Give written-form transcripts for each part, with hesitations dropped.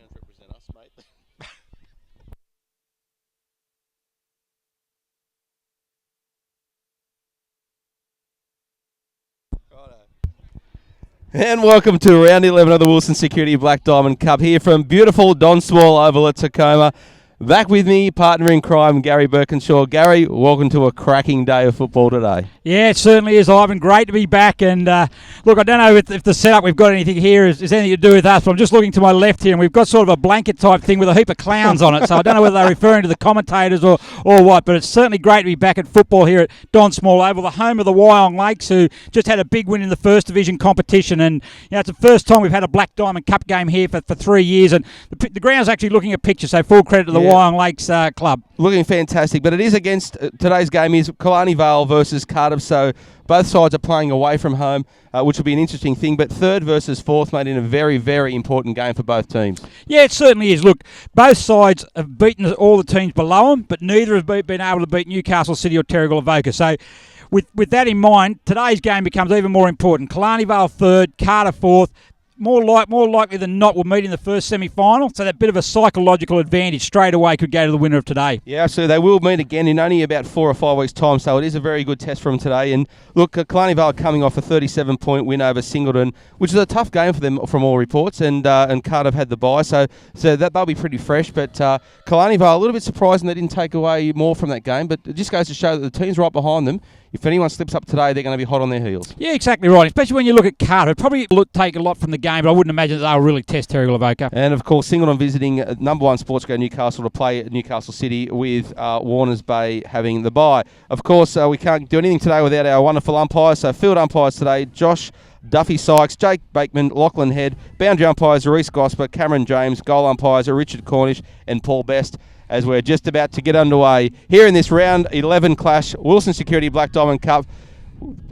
Browns represent us, mate. And welcome to round 11 of the Wilson Security Black Diamond Cup here from beautiful Don Small Oval at Tacoma. Back with me, partner in crime, Gary Birkinshaw. Gary, welcome to a cracking day of football today. Yeah, it certainly is, Ivan. Great to be back. And look, I don't know if the setup we've got anything here is anything to do with us, but I'm just looking to my left here, and we've got sort of a blanket type thing with a heap of clowns on it. So I don't know whether they're referring to the commentators or what, but it's certainly great to be back at football here at Don Small Oval, the home of the Wyong Lakes, who just had a big win in the First Division competition. And it's the first time we've had a Black Diamond Cup game here for 3 years. And the ground's actually looking at pictures, so full credit to the Wyong Lakes club. Looking fantastic, but it is against today's game is Killarney Vale versus Cardiff, so both sides are playing away from home, which will be an interesting thing, but third versus fourth, made in a very, very important game for both teams. Yeah, it certainly is. Look, both sides have beaten all the teams below them, but neither have been able to beat Newcastle City or Terrigal Avoca. So with that in mind, today's game becomes even more important. Killarney Vale third, Cardiff fourth. More likely than not will meet in the first semi-final, so that bit of a psychological advantage straight away could go to the winner of today. Yeah, so they will meet again in only about 4 or 5 weeks' time, so it is a very good test for them today. And look, Killarney Vale coming off a 37-point win over Singleton, which is a tough game for them from all reports, and Cardiff had the bye, so that they'll be pretty fresh. But Killarney Vale, a little bit surprising they didn't take away more from that game, but it just goes to show that the team's right behind them. If anyone slips up today, they're going to be hot on their heels. Yeah, exactly right. Especially when you look at Cardiff. It probably take a lot from the game, but I wouldn't imagine that they'll really test Terrigal Avoca. And, of course, Singleton visiting number one Sportsco Newcastle to play at Newcastle City with Warners Bay having the bye. Of course, we can't do anything today without our wonderful umpires. So field umpires today, Josh Duffy Sykes, Jake Bakeman, Lachlan Head. Boundary umpires, Reese Gosper, Cameron James. Goal umpires are Richard Cornish and Paul Best. As we're just about to get underway here in this round 11 clash, Wilson Security Black Diamond Cup.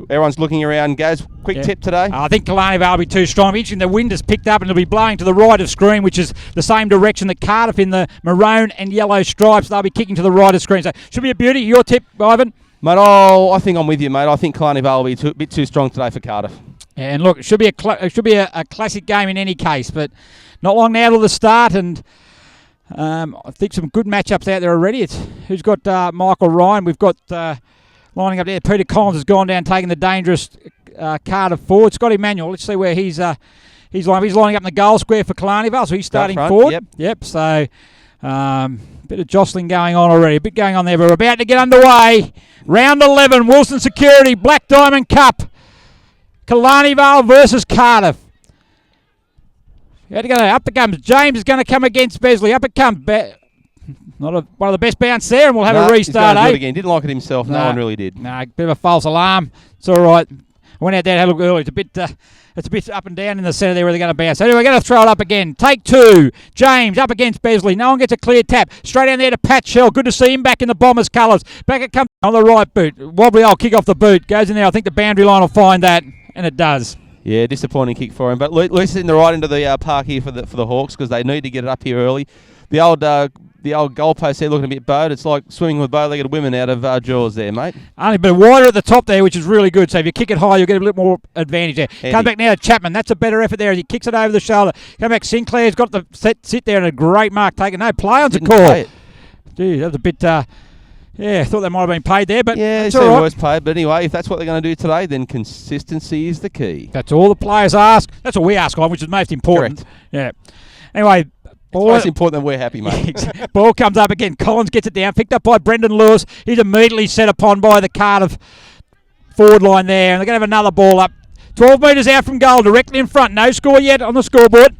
Everyone's looking around. Gaz, quick tip today? I think Killarney Vale will be too strong. Interesting, the wind has picked up and it'll be blowing to the right of screen, which is the same direction that Cardiff in the maroon and yellow stripes. They'll be kicking to the right of screen. So should be a beauty. Your tip, Ivan? Mate, I think I'm with you, mate. I think Killarney Vale will be a bit too strong today for Cardiff. Yeah, and look, it should be a classic game in any case, but not long now till the start, and I think some good matchups out there already. Who's got Michael Ryan? We've got lining up there. Peter Collins has gone down, taking the dangerous Cardiff forward. Scott Emmanuel, let's see where he's lining. He's lining up in the goal square for Killarney Vale, so he's starting forward. Yep. So bit of jostling going on already. A bit going on there, but we're about to get underway. Round 11, Wilson Security Black Diamond Cup. Killarney Vale versus Cardiff. Up it comes. James is going to come against Besley. Up it comes. One of the best bounce there, and we'll have a restart. He's do it again. Didn't like it himself. No one really did. No, bit of a false alarm. It's all right. I went out there and had a look early. It's a bit up and down in the centre there where they're going to bounce. Anyway, we're going to throw it up again. Take two. James up against Besley. No one gets a clear tap. Straight down there to Pat Shell. Good to see him back in the Bombers colours. Back it comes on the right boot. Wobbly old kick off the boot. Goes in there. I think the boundary line will find that, and it does. Yeah, disappointing kick for him, but at least in the right into the park here for the Hawks, because they need to get it up here early. The old goalpost there looking a bit bowed. It's like swimming with bow-legged women out of Jaws there, mate. Only a bit wider at the top there, which is really good. So if you kick it high, you'll get a little more advantage there. Handy. Come back now to Chapman. That's a better effort there as he kicks it over the shoulder. Come back, Sinclair's got the sit there and a great mark taken. No play on's a call. Gee, that was a bit... I thought they might have been paid there, but yeah, it's all worse paid. But anyway, if that's what they're going to do today, then consistency is the key. That's all the players ask. That's all we ask on, which is most important. Correct. Yeah. Anyway, it's most important that we're happy, mate. Ball comes up again. Collins gets it down, picked up by Brendan Lewis. He's immediately set upon by the Cardiff forward line there, and they're going to have another ball up. 12 metres out from goal, directly in front. No score yet on the scoreboard.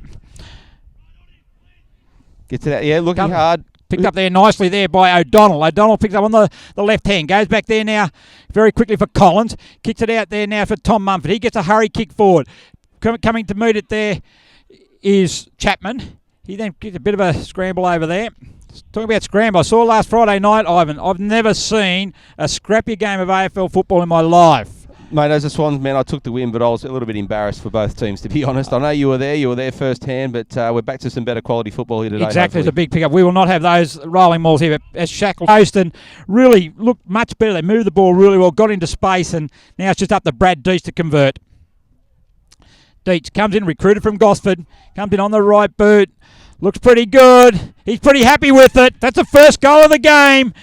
Gets it out. Yeah, looking hard. Picked up there nicely there by O'Donnell. O'Donnell picks up on the left hand. Goes back there now very quickly for Collins. Kicks it out there now for Tom Mumford. He gets a hurry kick forward. Coming to meet it there is Chapman. He then gets a bit of a scramble over there. Talking about scramble, I saw last Friday night, Ivan. I've never seen a scrappier game of AFL football in my life. Mate, as a Swans man, I took the win, but I was a little bit embarrassed for both teams, to be honest. I know you were there firsthand, but we're back to some better quality football here today. Exactly, it's a big pickup. We will not have those rolling balls here, but as Shackle coast and really looked much better. They moved the ball really well, got into space, and now it's just up to Brad Deitch to convert. Deitch comes in, recruited from Gosford, comes in on the right boot. Looks pretty good. He's pretty happy with it. That's the first goal of the game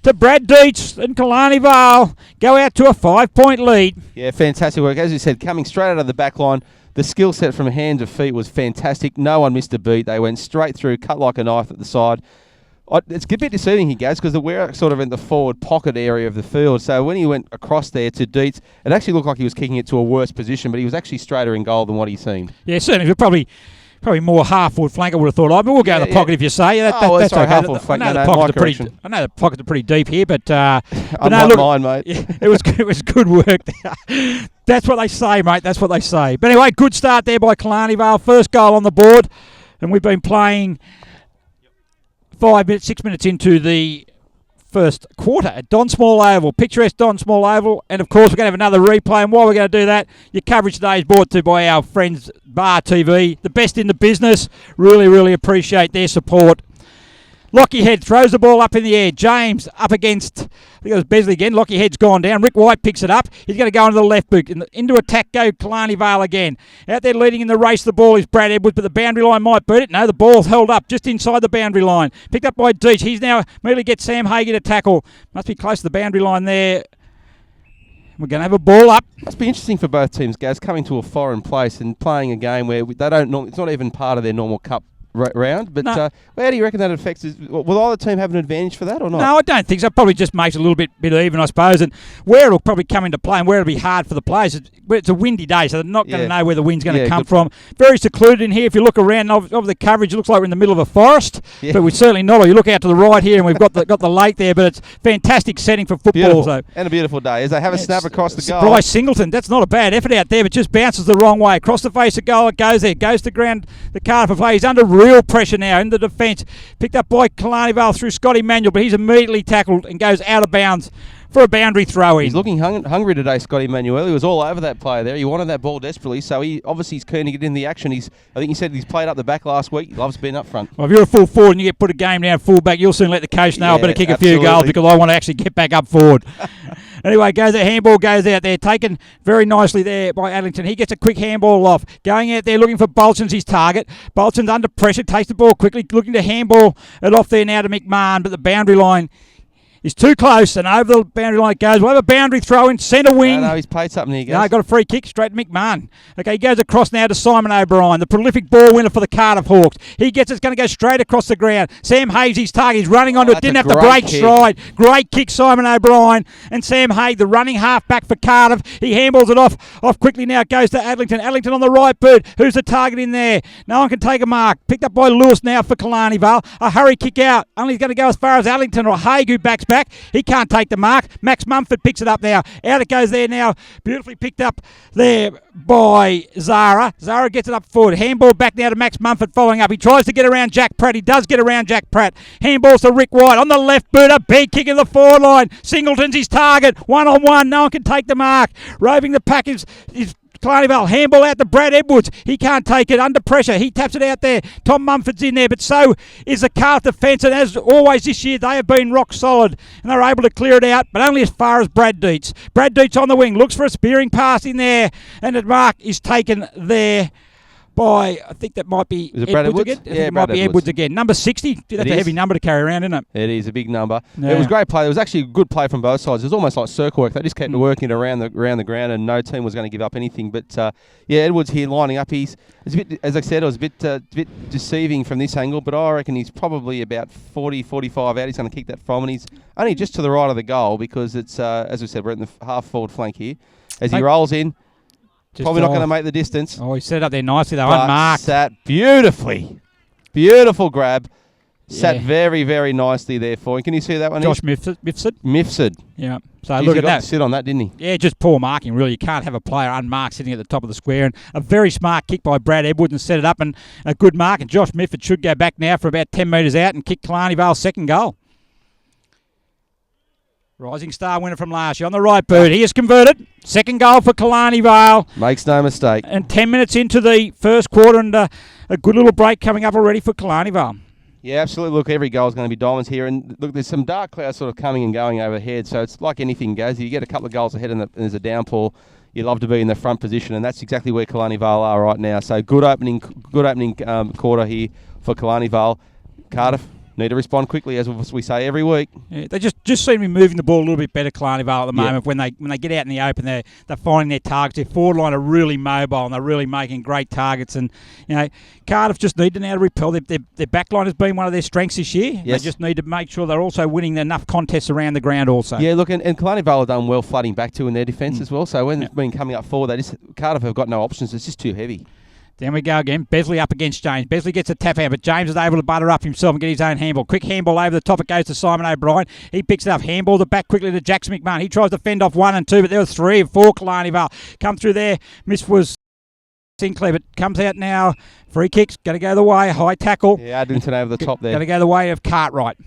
to Brad Dietz and Killarney Vale go out to a 5-point lead. Yeah, fantastic work. As you said, coming straight out of the back line, the skill set from hand to feet was fantastic. No one missed a beat. They went straight through, cut like a knife at the side. It's a bit deceiving here, guys, because we're sort of in the forward pocket area of the field. So when he went across there to Dietz, it actually looked like he was kicking it to a worse position, but he was actually straighter in goal than what he seemed. Yeah, certainly. Probably more half-forward flank, I would have thought. But we'll go in the pocket if you say. That's okay. Half-forward flank. I know the pockets are pretty deep here, but I'm not mine, mate. Yeah, it was good work there. That's what they say, mate. That's what they say. But anyway, good start there by Killarney Vale. First goal on the board, and we've been playing 6 minutes into the first quarter at Don Small Oval, picturesque Don Small Oval, and of course we're going to have another replay. And while we're going to do that, your coverage today is brought to you by our friends Bar TV, the best in the business. Really appreciate their support. Lockie Head throws the ball up in the air. James up against, I think it was Besley again. Lockie Head's gone down. Rick White picks it up. He's going to go into the left boot. Into attack go Killarney Vale again. Out there leading in the race, the ball is Brad Edwards, but the boundary line might beat it. No, the ball's held up just inside the boundary line. Picked up by Deech. He's now immediately gets Sam Hager to tackle. Must be close to the boundary line there. We're going to have a ball up. Must be interesting for both teams, guys, coming to a foreign place and playing a game where they don't. It's not even part of their normal cup round, but no. How do you reckon that affects? Will either team have an advantage for that or not? No, I don't think so. Probably just makes it a little bit even, I suppose. And where it'll probably come into play and where it'll be hard for the players, it's a windy day, so they're not going to know where the wind's going to come from. Very secluded in here. If you look around over the coverage, it looks like we're in the middle of a forest, but we're certainly not. Or you look out to the right here, and we've got the lake there, but it's fantastic setting for football. So. And a beautiful day as they have a snap across the goal. Bryce Singleton, that's not a bad effort out there, but just bounces the wrong way. Across the face of goal, it goes there. Goes to ground, the Cardiff play. He's under real pressure now in the defence. Picked up by Killarney Vale through Scotty Manuel, but he's immediately tackled and goes out of bounds for a boundary throw in. He's looking hungry today, Scotty Manuel. He was all over that player there. He wanted that ball desperately, so he obviously is keen to get in the action. I think he said he's played up the back last week. He loves being up front. Well, if you're a full forward and you get put a game down full back, you'll soon let the coach know I better kick a few goals because I want to actually get back up forward. Anyway, handball goes out there, taken very nicely there by Adlington. He gets a quick handball off. Going out there looking for Bolton's his target. Bolton's under pressure, takes the ball quickly, looking to handball it off there now to McMahon, but the boundary line is too close, and over the boundary line it goes. We'll have a boundary throw in centre wing. No, he's played something here, guys. No, got a free kick straight to McMahon. Okay, he goes across now to Simon O'Brien, the prolific ball winner for the Cardiff Hawks. He gets it's going to go straight across the ground. Sam Hayes, his target, he's running onto it. Didn't have to break stride. Great kick, Simon O'Brien. And Sam Hayes, the running half-back for Cardiff. He handballs it off quickly now. It goes to Adlington. Adlington on the right boot. Who's the target in there? No one can take a mark. Picked up by Lewis now for Killarney Vale. A hurry kick out. Only he's going to go as far as Adlington or Haig who backs back. He can't take the mark. Max Mumford picks it up now. Out it goes there now. Beautifully picked up there by Zara. Zara gets it up forward. Handball back now to Max Mumford following up. He tries to get around Jack Pratt. He does get around Jack Pratt. Handballs to Rick White on the left boot. A big kick in the forward line. Singleton's his target. 1-on-1. No one can take the mark. Roving the pack is Killarney Vale. Handball out to Brad Edwards. He can't take it. Under pressure. He taps it out there. Tom Mumford's in there, but so is the Cardiff defence. And as always this year, they have been rock solid. And they're able to clear it out, but only as far as Brad Dietz. Brad Dietz on the wing. Looks for a spearing pass in there. And the mark is taken there by, I think that might be Edwards again. Yeah, it might be Edwards again. Number 60. That's a heavy number to carry around, isn't it? It is a big number. Yeah. It was great play. It was actually a good play from both sides. It was almost like circle work. They just kept working it around the ground, and no team was going to give up anything. But Edwards here lining up. It's a bit, as I said, it was a bit deceiving from this angle. But I reckon he's probably about 40, 45 out. He's going to kick that from, and he's only just to the right of the goal because it's as we said, we're in the half forward flank here. As he rolls in. Probably not going to make the distance. Oh, he set it up there nicely though, unmarked. Sat beautifully. Beautiful grab. Sat very, very nicely there for him. Can you see that one? Josh Mifsud. Mifsud. Yeah. So look at that. To sit on that, didn't he? Yeah, just poor marking, really. You can't have a player unmarked sitting at the top of the square. And a very smart kick by Brad Edwards and set it up, and a good mark. And Josh Mifsud should go back now for about 10 metres out and kick Killarney Vale's second goal. Rising star winner from last year on the right boot. He is converted. Second goal for Killarney Vale. Makes no mistake. And 10 minutes into the first quarter, and a good little break coming up already for Killarney Vale. Yeah, absolutely. Look, every goal is going to be diamonds here. And look, there's some dark clouds sort of coming and going overhead. So it's like anything goes. You get a couple of goals ahead and there's a downpour. You love to be in the front position, and that's exactly where Killarney Vale are right now. So good opening quarter here for Killarney Vale. Cardiff need to respond quickly, as we say every week. Yeah, they just seem to be moving the ball a little bit better, Killarney Vale, at the moment. When they get out in the open, they're finding their targets. Their forward line are really mobile and they're really making great targets. And Cardiff just need to now repel. Their back line has been one of their strengths this year. Yes. They just need to make sure they're also winning enough contests around the ground also. Yeah, look, and Killarney Vale have done well flooding back to in their defence as well. So when it's been coming up forward, Cardiff have got no options. It's just too heavy. Then we go again. Besley up against James. Besley gets a tap out, but James is able to butter up himself and get his own handball. Quick handball over the top. It goes to Simon O'Brien. He picks it up. Handballs it back quickly to Jackson McMahon. He tries to fend off 1 and 2, but there were 3 and 4 Killarney Vale. Come through there. Miss was Sinclair, but comes out now. Free kicks. Going to go the way. High tackle. Yeah, Adlington over the top there. Going to go the way of Cartwright.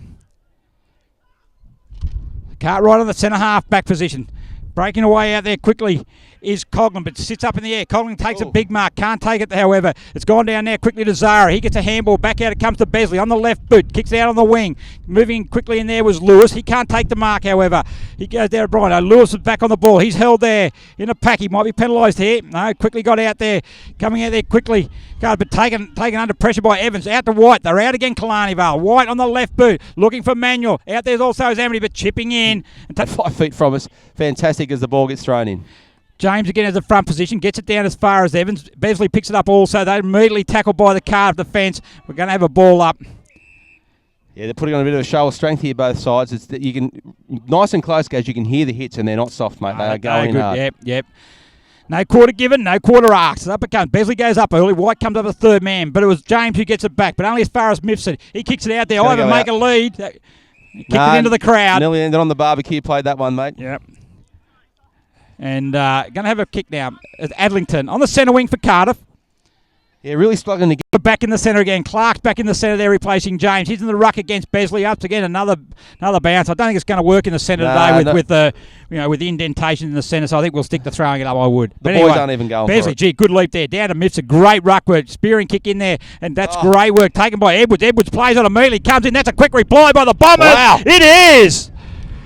Cartwright on the centre half back position. Breaking away out there quickly is Coughlin, but sits up in the air. Coughlin takes a big mark. Can't take it, however. It's gone down there quickly to Zara. He gets a handball. Back out it comes to Besley on the left boot. Kicks out on the wing. Moving quickly in there was Lewis. He can't take the mark, however. He goes there to Brian. Lewis is back on the ball. He's held there in a pack. He might be penalised here. No, quickly got out there. Coming out there quickly. But taken under pressure by Evans. Out to White. They're out again, Killarney Vale. White on the left boot. Looking for Manuel. Out there's also Zamity, but chipping in. And 5 feet from us. Fantastic as the ball gets thrown in. James again as a front position, gets it down as far as Evans. Besley picks it up also. They're immediately tackled by the Cardiff defence. We're going to have a ball up. Yeah, they're putting on a bit of a show of strength here, both sides. It's that you can nice and close, guys. You can hear the hits, and they're not soft, mate. They are going hard. Yep. No quarter given, no quarter asked. Up it comes. Besley goes up early. White comes up a third man, but it was James who gets it back, but only as far as Mifsud. He kicks it out there. Ivan make a lead. He kicked it into the crowd. Nearly ended on the barbecue. Played that one, mate. Yep. And going to have a kick now. It's Adlington on the centre wing for Cardiff. Yeah, really struggling to get back in the centre again. Clark's back in the centre there replacing James. He's in the ruck against Besley. Up again, another bounce. I don't think it's going to work in the centre today with the indentation in the centre, so I think we'll stick to throwing it up, I would. But boys aren't even going Besley, for it. Good leap there. Down to Mifsud. Great ruck work. Spearing kick in there, and that's great work taken by Edwards. Edwards plays on immediately, comes in. That's a quick reply by the Bombers. Wow. It is.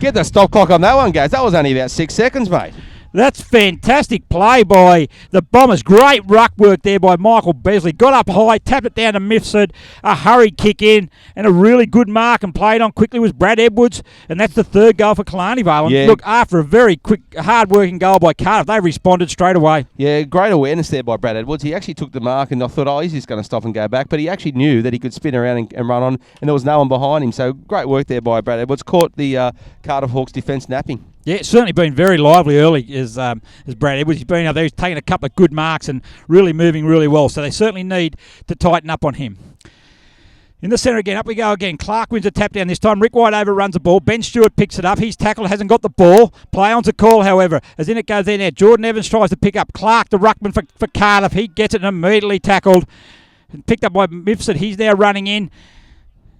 Get the stop clock on that one, guys. That was only about 6 seconds, mate. That's fantastic play by the Bombers. Great ruck work there by Michael Besley. Got up high, tapped it down to Mifsud. A hurried kick in and a really good mark and played on quickly was Brad Edwards. And that's the third goal for Killarney Vale. Yeah. Look, after a very quick, hard-working goal by Cardiff, they responded straight away. Yeah, great awareness there by Brad Edwards. He actually took the mark and I thought, he's just going to stop and go back. But he actually knew that he could spin around and run on, and there was no one behind him. So great work there by Brad Edwards. Caught the Cardiff Hawks defence napping. Yeah, it's certainly been very lively early as Brad Edwards. He's been out there, he's taken a couple of good marks and really moving really well. So they certainly need to tighten up on him. In the centre again, up we go again. Clark wins a tap down this time. Rick White overruns the ball. Ben Stewart picks it up. He's tackled, hasn't got the ball. Play on's a call, however. As in it goes there now. Jordan Evans tries to pick up Clark, the ruckman for Cardiff. He gets it and immediately tackled. And picked up by Mifsud. He's now running in.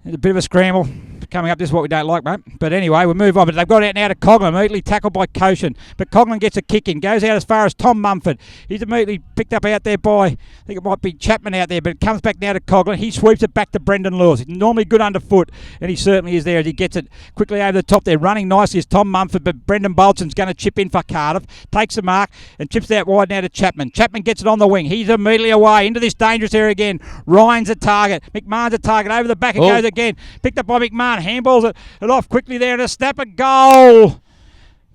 There's a bit of a scramble coming up. This is what we don't like, mate. But anyway, we'll move on. But they've got out now to Coughlin, immediately tackled by Koshin. But Coughlin gets a kick in, goes out as far as Tom Mumford. He's immediately picked up out there by, I think it might be Chapman out there, but it comes back now to Coughlin. He sweeps it back to Brendan Lewis. He's normally good underfoot, and he certainly is there as he gets it quickly over the top there. Running nicely is Tom Mumford, but Brendan Bolton's going to chip in for Cardiff. Takes the mark and chips it out wide now to Chapman. Chapman gets it on the wing. He's immediately away into this dangerous area again. Ryan's a target. McMahon's a target. Over the back it goes again. Picked up by McMahon. Handballs it off quickly there and a snap, a goal.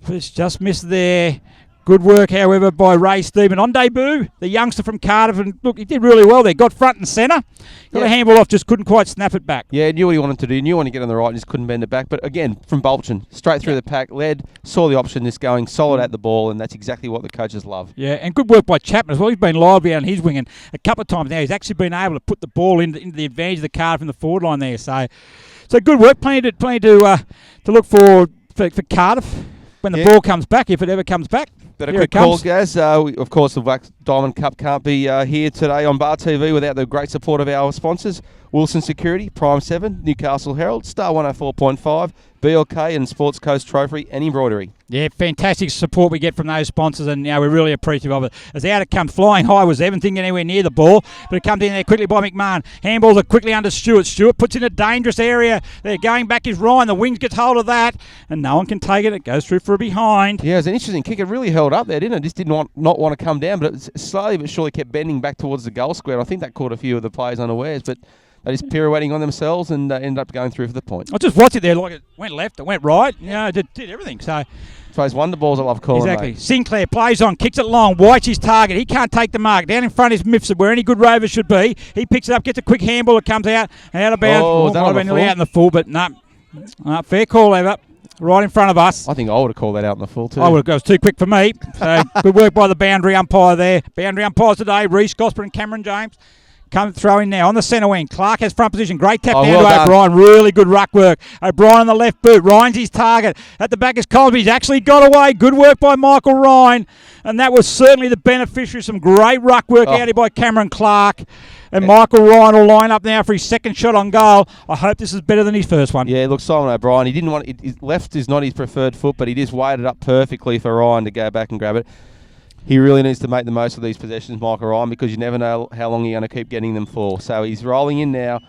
It's just missed there. Good work, however, by Ray Stephen on debut, the youngster from Cardiff. And look, he did really well there. Got front and centre. Got a handball off, just couldn't quite snap it back. Yeah, knew what he wanted to do. Knew when to get on the right and just couldn't bend it back. But again, from Bolton, straight through the pack, led, saw the option, this going solid at the ball, and that's exactly what the coaches love. Yeah, and good work by Chapman as well. He's been lively on his wing, and a couple of times now he's actually been able to put the ball into the advantage of the Cardiff in the forward line there. So good work. Plenty to look for Cardiff when the ball comes back, if it ever comes back. But a quick call, guys. Of course, the Black Diamond Cup can't be here today on Bar TV without the great support of our sponsors. Wilson Security, Prime 7, Newcastle Herald, Star 104.5, BLK and Sports Coast Trophy and Embroidery. Yeah, fantastic support we get from those sponsors, and we're really appreciative of it. As out it comes, flying high was Evans, didn't get anywhere near the ball, but it comes in there quickly by McMahon. Handballs are quickly under Stewart. Stewart puts in a dangerous area. They're going back is Ryan. The wings gets hold of that, and no one can take it. It goes through for a behind. Yeah, it was an interesting kick. It really held up there, didn't it? Just did not want to come down, but it slowly but surely kept bending back towards the goal square. I think that caught a few of the players unawares, but They just pirouetting on themselves and ended up going through for the point. I just watched it there, like it went left, it went right, it did everything. So those wonder balls I love calling. exactly. Mate. Sinclair plays on, kicks it long. White's his target. He can't take the mark. Down in front is Mifsud, where any good rover should be. He picks it up, gets a quick handball. It comes out of bounds. Oh, might have been nearly out in the full, but no. Fair call, Eva. Right in front of us. I think I would have called that out in the full too. I would have. It was too quick for me. So good work by the boundary umpire there. Boundary umpires today: Reece Gosper and Cameron James. Come throwing now on the centre wing. Clark has front position. Great tap down well to done. O'Brien. Really good ruck work. O'Brien on the left boot. Ryan's his target. At the back is Cosby. He's actually got away. Good work by Michael Ryan. And that was certainly the beneficiary of some great ruck work out here by Cameron Clark. And Michael Ryan will line up now for his second shot on goal. I hope this is better than his first one. Yeah, look, Simon O'Brien, he didn't want it. His left is not his preferred foot, but he just weighted up perfectly for Ryan to go back and grab it. He really needs to make the most of these possessions, Michael Ryan, because you never know how long you're going to keep getting them for. So he's rolling in now.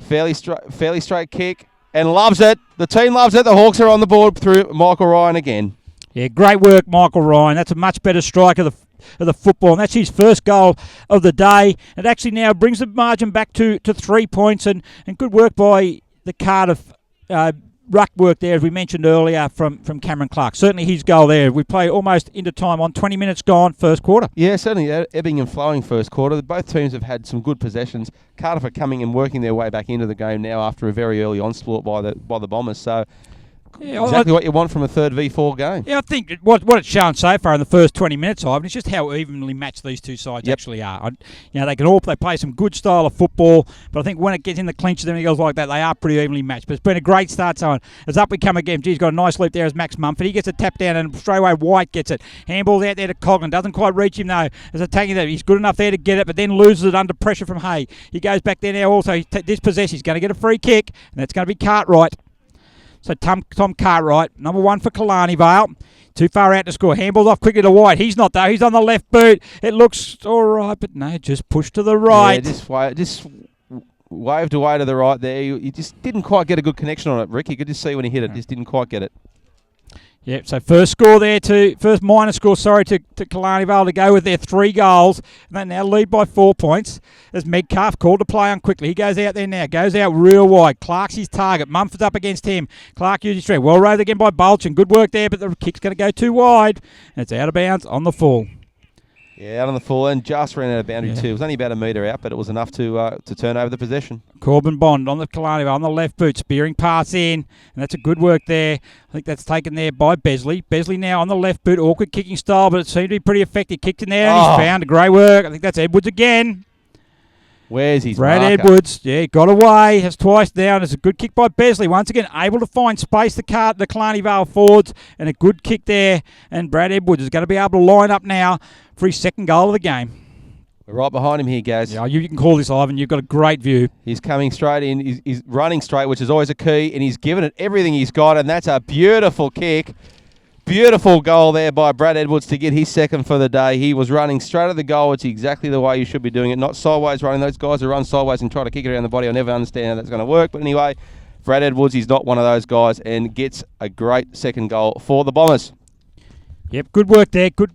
Fairly straight kick, and loves it. The team loves it. The Hawks are on the board through Michael Ryan again. Yeah, great work, Michael Ryan. That's a much better strike of the football, and that's his first goal of the day. It actually now brings the margin back to 3 points, and good work by the Cardiff ruck work there, as we mentioned earlier, from Cameron Clark. Certainly his goal there. We play almost into time on 20 minutes gone, first quarter. Yeah, certainly ebbing and flowing first quarter. Both teams have had some good possessions. Cardiff are coming and working their way back into the game now after a very early onslaught by the Bombers. So exactly what you want from a third V4 game. Yeah, I think what it's shown so far in the first 20 minutes, Ivan, is just how evenly matched these two sides actually are. They play some good style of football, but I think when it gets in the clinches and it goes like that, they are pretty evenly matched. But it's been a great start, so as up we come again. He's got a nice leap there as Max Mumford. He gets a tap down and straight away White gets it. Handball out there to Coglan. Doesn't quite reach him though. As attacking that, he's good enough there to get it, but then loses it under pressure from Hay. He goes back there now also. Dispossessed. He's going to get a free kick, and that's going to be Cartwright. So Tom Cartwright, number 1 for Killarney Vale. Too far out to score. Handballed off quickly to White. He's not though. He's on the left boot. It looks all right, but no, just push to the right. Yeah, just waved away to the right there. He just didn't quite get a good connection on it, Rick. You could just see when he hit it. Just didn't quite get it. Yep, so first minor score, to Killarney Vale to go with their 3 goals. And they now lead by 4 points. As Megcalf called to play on quickly. He goes out there now, goes out real wide. Clark's his target. Mumford's up against him. Clark uses straight. Well rode again by Bulchin. Good work there, but the kick's going to go too wide. And it's out of bounds on the full. Yeah, out on the full, and just ran out of boundary too. It was only about a metre out, but it was enough to turn over the possession. Corbin Bond on the Killarney on the left boot, spearing pass in, and that's a good work there. I think that's taken there by Besley. Besley now on the left boot, awkward kicking style, but it seemed to be pretty effective. Kicked in there, and he's found a great work. I think that's Edwards again. Where's his Brad marker? Edwards, got away, has twice down. It's a good kick by Besley. Once again, able to find space the Killarney Vale forwards, and a good kick there. And Brad Edwards is going to be able to line up now for his second goal of the game. We're right behind him here, Gaz. Yeah, you can call this, Ivan. You've got a great view. He's coming straight in. He's running straight, which is always a key, and he's given it everything he's got, and that's a beautiful kick. Beautiful goal there by Brad Edwards to get his second for the day. He was running straight at the goal. It's exactly the way you should be doing it, not sideways running. Those guys who run sideways and try to kick it around the body, I never understand how that's going to work. But anyway, Brad Edwards, he's not one of those guys and gets a great second goal for the Bombers. Yep, good work there. Good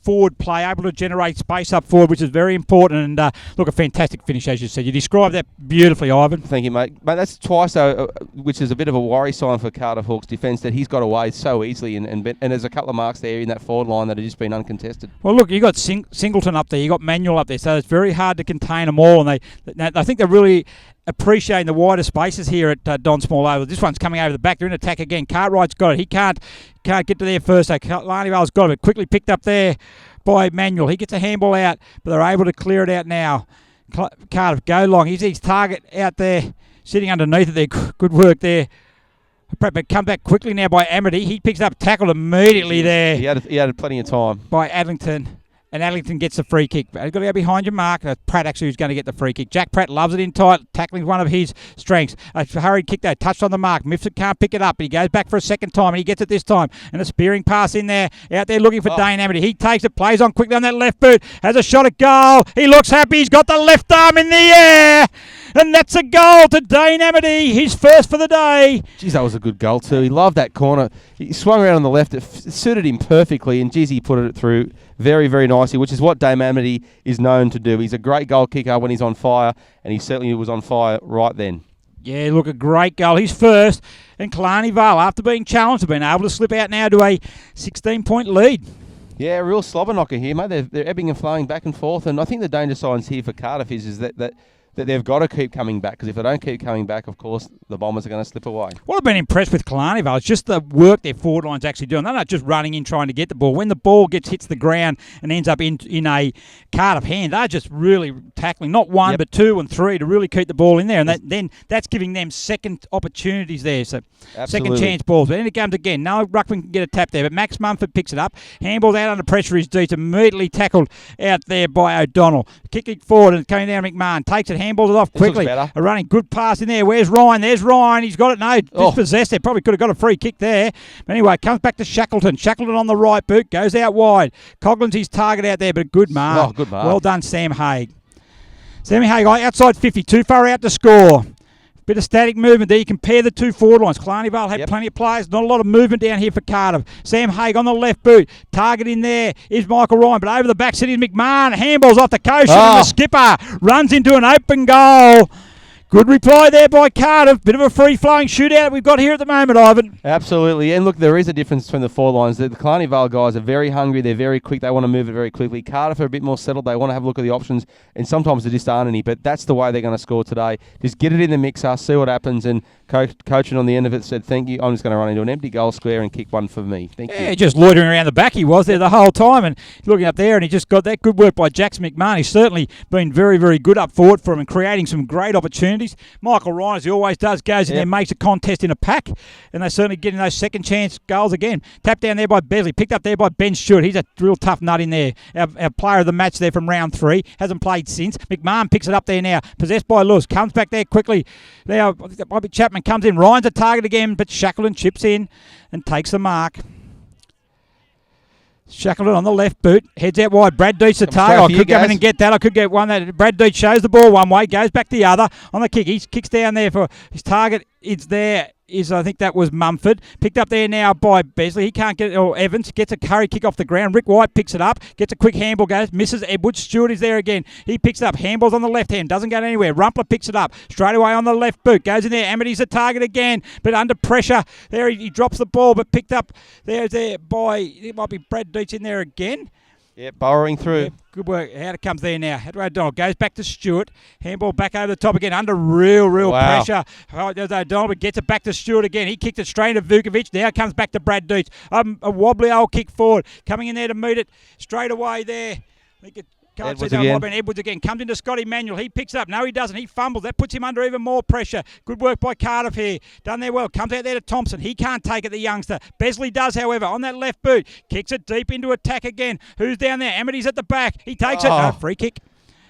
forward play, able to generate space up forward, which is very important. And look, a fantastic finish, as you said. You described that beautifully, Ivan. Thank you, mate. Mate, that's twice, though, which is a bit of a worry sign for Cardiff Hawks defence, that he's got away so easily. And there's a couple of marks there in that forward line that have just been uncontested. Well, look, you got Singleton up there, you got Manuel up there, so it's very hard to contain them all. And I think they're really appreciating the wider spaces here at Don Small Oval. This one's coming over the back. They're in attack again. Cartwright's got it. He can't get to there first. So Killarney Vale's got it. Quickly picked up there by Manuel. He gets a handball out, but they're able to clear it out now. Cardiff go long. He's his target out there, sitting underneath it there. Good work there. But come back quickly now by Amity. He picks up, tackled immediately there. He had plenty of time. By Adlington. And Adlington gets the free kick. You've got to go behind your mark. That's Pratt actually who's going to get the free kick. Jack Pratt loves it in tight. Tackling's one of his strengths. A hurried kick though, touched on the mark. Mifsud can't pick it up, but he goes back for a second time, and he gets it this time. And a spearing pass in there, out there looking for Dane Amity. He takes it, plays on quickly on that left boot, has a shot at goal. He looks happy. He's got the left arm in the air. And that's a goal to Dane Amity, his first for the day. Geez, that was a good goal too. He loved that corner. He swung around on the left. It suited him perfectly, and geez, he put it through very, very nicely, which is what Dame Amity is known to do. He's a great goal kicker when he's on fire, and he certainly was on fire right then. Yeah, look, a great goal. He's first, and Killarney Vale, after being challenged, have been able to slip out now to a 16-point lead. Yeah, a real slobber knocker here, mate. They're ebbing and flowing back and forth, and I think the danger signs here for Cardiff is that they've got to keep coming back, because if they don't keep coming back, of course, the Bombers are going to slip away. What I've been impressed with Killarney Vale is just the work their forward line's actually doing. They're not just running in trying to get the ball. When the ball hits the ground and ends up in a Cardiff hand, they're just really tackling, not one, but 2 and 3 to really keep the ball in there. And then that's giving them second opportunities there. So second chance balls. But then it comes again. No ruckman can get a tap there, but Max Mumford picks it up. Handball's out under pressure is deep. Immediately tackled out there by O'Donnell. Kicking forward and coming down McMahon. Takes it, handballs it off quickly. A running good pass in there. Where's Ryan? There's Ryan. He's got it. No, dispossessed there. Probably could have got a free kick there. But anyway, comes back to Shackleton. Shackleton on the right boot. Goes out wide. Coughlin's his target out there, but a good mark. Oh, good mark. Well done, Sam Haig. Sam Haig outside 50. Too far out to score. Bit of static movement there. You compare the two forward lines. Killarney Vale had plenty of players. Not a lot of movement down here for Cardiff. Sam Haig on the left boot. Target in there is Michael Ryan. But over the back city is McMahon. Handballs off the coast. And the skipper runs into an open goal. Good reply there by Cardiff. Bit of a free-flowing shootout we've got here at the moment, Ivan. Absolutely. And look, there is a difference between the four lines. The Killarney Vale guys are very hungry. They're very quick. They want to move it very quickly. Cardiff are a bit more settled. They want to have a look at the options. And sometimes there just aren't any. But that's the way they're going to score today. Just get it in the mixer, see what happens. And coaching on the end of it said, thank you. I'm just going to run into an empty goal square and kick one for me. Thank you. Just loitering around the back he was there the whole time. And looking up there, and he just got that good work by Jackson McMahon. He's certainly been very, very good up forward for him and creating some great opportunities. Michael Ryan, as he always does, goes in there, makes a contest in a pack, and they're certainly getting those second chance goals again. Tapped down there by Besley, picked up there by Ben Stewart. He's a real tough nut in there. Our player of the match there from round 3. Hasn't played since. McMahon picks it up there now. Possessed by Lewis. Comes back there quickly. Now, Bobby Chapman comes in. Ryan's a target again, but Shackleton chips in and takes the mark. Shackleton on the left boot, heads out wide. Brad Deitch the target. I could go in and get that. I could get one. That Brad Deitch shows the ball one way, goes back the other on the kick. He kicks down there for his target. It's there. I think that was Mumford. Picked up there now by Besley. He can't get it. Or Evans gets a curry kick off the ground. Rick White picks it up. Gets a quick handball. Goes. Misses Edwards. Stewart is there again. He picks it up. Handballs on the left hand. Doesn't go anywhere. Rumpler picks it up. Straight away on the left boot. Goes in there. Amity's the target again. But under pressure. There he drops the ball. But picked up there by, it might be Brad Deitch in there again. Burrowing through. Yep, good work. Out it comes there now. Edward O'Donnell goes back to Stewart. Handball back over the top again. Under real pressure. There's O'Donnell, but gets it back to Stewart again. He kicked it straight to Vukovic. Now it comes back to Brad Deitch. A wobbly old kick forward. Coming in there to meet it straight away there. I think it Edwards again. Comes into Scott Emanuel. He picks up. No, he doesn't. He fumbles. That puts him under even more pressure. Good work by Cardiff here. Done there well. Comes out there to Thompson. He can't take it, the youngster. Besley does, however, on that left boot. Kicks it deep into attack again. Who's down there? Amity's at the back. He takes it. No, free kick.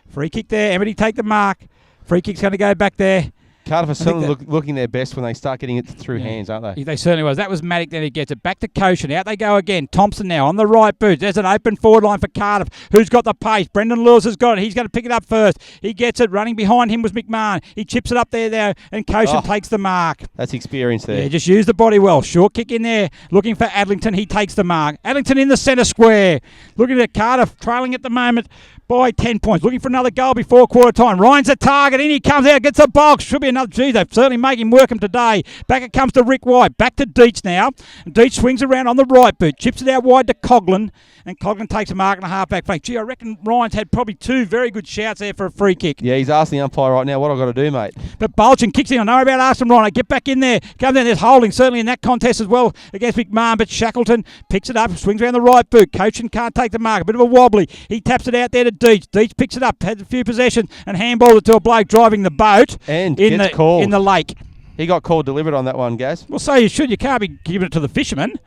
Free kick there. Amity take the mark. Free kick's going to go back there. Cardiff are certainly looking their best when they start getting it through hands, aren't they? They certainly was. That was Maddock, then he gets it. Back to Koshin. Out they go again. Thompson now on the right boot. There's an open forward line for Cardiff. Who's got the pace? Brendan Lewis has got it. He's going to pick it up first. He gets it. Running behind him was McMahon. He chips it up there, and Koshin takes the mark. That's experience there. Yeah, just use the body well. Short kick in there. Looking for Adlington. He takes the mark. Adlington in the centre square. Looking at Cardiff trailing at the moment by 10 points. Looking for another goal before quarter time. Ryan's the target. In he comes out. Gets the box. Should be another. Geez, they've certainly make him work him today. Back it comes to Rick White. Back to Deitch now. And Deitch swings around on the right boot. Chips it out wide to Coughlin. And Coughlin takes a mark and a half back flank. Gee, I reckon Ryan's had probably 2 very good shouts there for a free kick. Yeah, he's asking the umpire right now, what I've got to do, mate. But Bolchin kicks in. I know about Arsene Ryan. Get back in there. Comes in. There's holding certainly in that contest as well against McMahon. But Shackleton picks it up. Swings around the right boot. Cochin can't take the mark. A bit of a wobbly. He taps it out there to Deitch. Deitch picks it up. Has a few possessions and handballs it to a bloke driving the boat. And gets called. In the lake. He got called delivered on that one, Gaz. Well, so you should. You can't be giving it to the fisherman.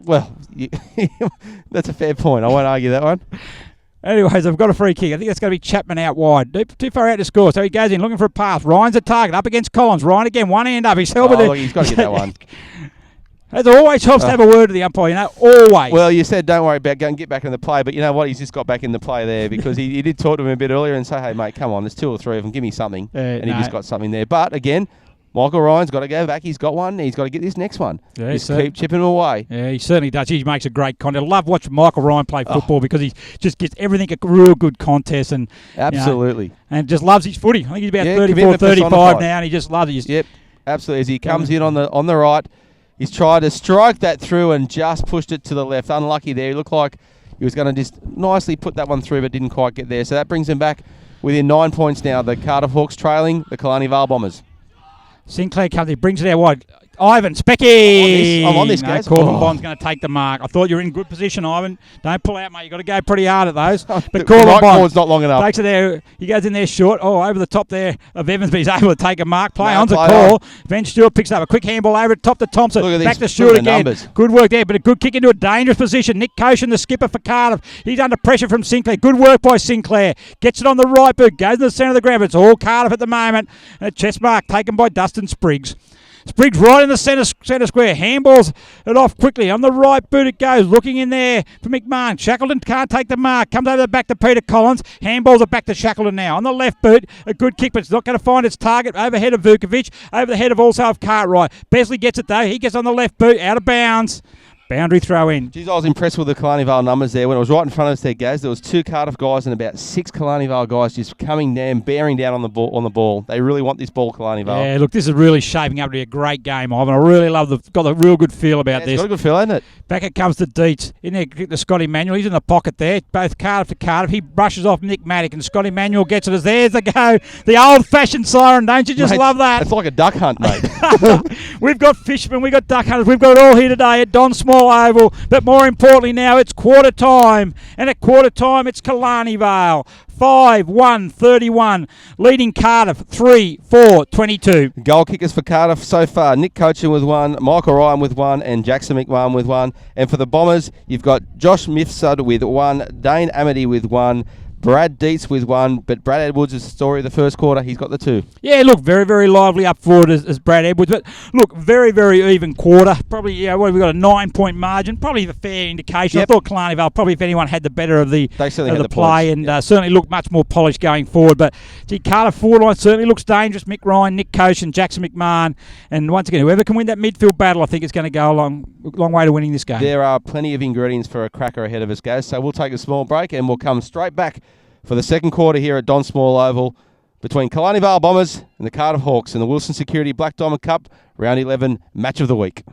Well, that's a fair point. I won't argue that one. Anyways, I've got a free kick. I think that's going to be Chapman out wide. Too far out to score. So he goes in looking for a pass. Ryan's a target. Up against Collins. Ryan again. One hand up. He's held with it. He's got to get that one. As always helps to have a word to the umpire, always. Well, you said don't worry about going get back in the play, but you know what? He's just got back in the play there because he did talk to him a bit earlier and say, hey, mate, come on, there's 2 or 3 of them. Give me something. And he just got something there. But, again, Michael Ryan's got to go back. He's got one. He's got to get this next one. Yeah, Just keep chipping him away. Yeah, he certainly does. He makes a great contest. I love watching Michael Ryan play football because he just gets everything a real good contest. And absolutely. You know, and just loves his footy. I think he's about 34, 35 now, and he just loves it. Yep, absolutely. As he comes in on the right, he's tried to strike that through and just pushed it to the left. Unlucky there. He looked like he was going to just nicely put that one through, but didn't quite get there. So that brings him back within 9 points now. The Cardiff Hawks trailing the Killarney Vale Bombers. Sinclair comes, he brings it out wide. Ivan, Specky! I'm on this, guys. Corbin Bond's going to take the mark. I thought you were in good position, Ivan. Don't pull out, mate. You've got to go pretty hard at those. But the Corbin right Bond cord's not long enough. takes it there. He goes in there short. Oh, over the top there of Evans, but he's able to take a mark. Play No, on's a play call. on. Ben Stewart picks up a quick handball over it, top to Thompson. Look at Back this. to Stewart Look at the again. numbers. Good work there, but a good kick into a dangerous position. Nick Koshin, the skipper for Cardiff. He's under pressure from Sinclair. Good work by Sinclair. Gets it on the right boot. Goes in the centre of the ground. It's all Cardiff at the moment. And a chest mark taken by Dustin Spriggs. Spriggs right in the centre square. Handballs it off quickly. On the right boot it goes. Looking in there for McMahon. Shackleton can't take the mark. Comes over the back to Peter Collins. Handballs it back to Shackleton now. On the left boot, a good kick, but it's not going to find its target. Overhead of Vukovic. Over the head of also of Cartwright. Besley gets it though. He gets on the left boot. Out of bounds. Boundary throw in. Geez, I was impressed with the Killarney Vale numbers there. When it was right in front of us there, Gaz, there was 2 Cardiff guys and about 6 Killarney Vale guys just coming down, bearing down on the ball. They really want this ball, Killarney Vale. Yeah, look, this is really shaping up to be a great game, Ivan. I really got a real good feel about this. It's got a good feel, hasn't it? Back it comes to Dietz. In there to Scotty Manuel. He's in the pocket there. Both Cardiff to Cardiff. He brushes off Nick Maddock and Scotty Manuel gets it as there's the go. The old-fashioned siren, don't you just love that? It's like a duck hunt, mate. We've got fishermen, we've got duck hunters, we've got it all here today at Don Small Oval. But more importantly now, it's quarter time. And at quarter time, it's Killarney Vale. 5-1-31. Leading Cardiff 3-4-22. Goal kickers for Cardiff so far. Nick Cochin with 1, Michael Ryan with 1, and Jackson McMahon with 1. And for the Bombers, you've got Josh Mifsud with 1, Dane Amity with 1, Brad Dietz with 1, but Brad Edwards is the story of the first quarter. He's got the 2. Yeah, look, very, very lively up forward as Brad Edwards. But look, very, very even quarter. Probably, what have we got, a 9-point margin. Probably a fair indication. Yep. I thought Killarney Vale, probably if anyone had the better of the the play, and certainly looked much more polished going forward. But gee, Cardiff forward line certainly looks dangerous. Mick Ryan, Nick Koshin, Jackson McMahon, and once again, whoever can win that midfield battle, I think is going to go a long way to winning this game. There are plenty of ingredients for a cracker ahead of us, guys. So we'll take a small break and we'll come straight back for the second quarter here at Don Small Oval between Killarney Vale Bombers and the Cardiff Hawks in the Wilson Security Black Diamond Cup Round 11 Match of the Week.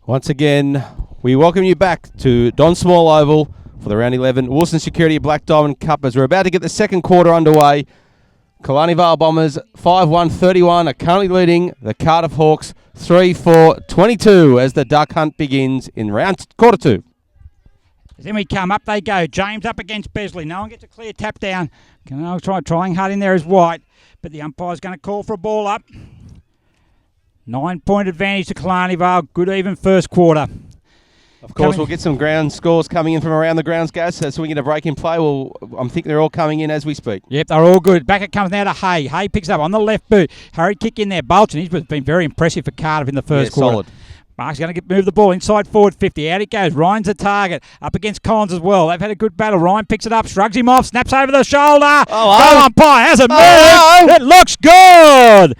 Once again, we welcome you back to Don Small Oval for the Round 11 Wilson Security Black Diamond Cup as we're about to get the second quarter underway. Killarney Vale Bombers 5-1-31 are currently leading the Cardiff Hawks 3-4-22 as the duck hunt begins in quarter 2. Then we come, up they go. James up against Besley. No one gets a clear tap down. Trying hard in there is White, but the umpire's going to call for a ball up. 9-point advantage to Killarney Vale. Good even first quarter. Of course, we'll get some ground scores coming in from around the grounds, guys, so we get a break in play. I'm thinking they're all coming in as we speak. Yep, they're all good. Back it comes now to Hay. Hay picks up on the left boot. Hurried kick in there. Bolton, he's been very impressive for Cardiff in the first quarter. Solid. Mark's going to move the ball inside forward 50. Out it goes. Ryan's the target. Up against Collins as well. They've had a good battle. Ryan picks it up, shrugs him off, snaps over the shoulder. Goal umpire has a move. It looks good.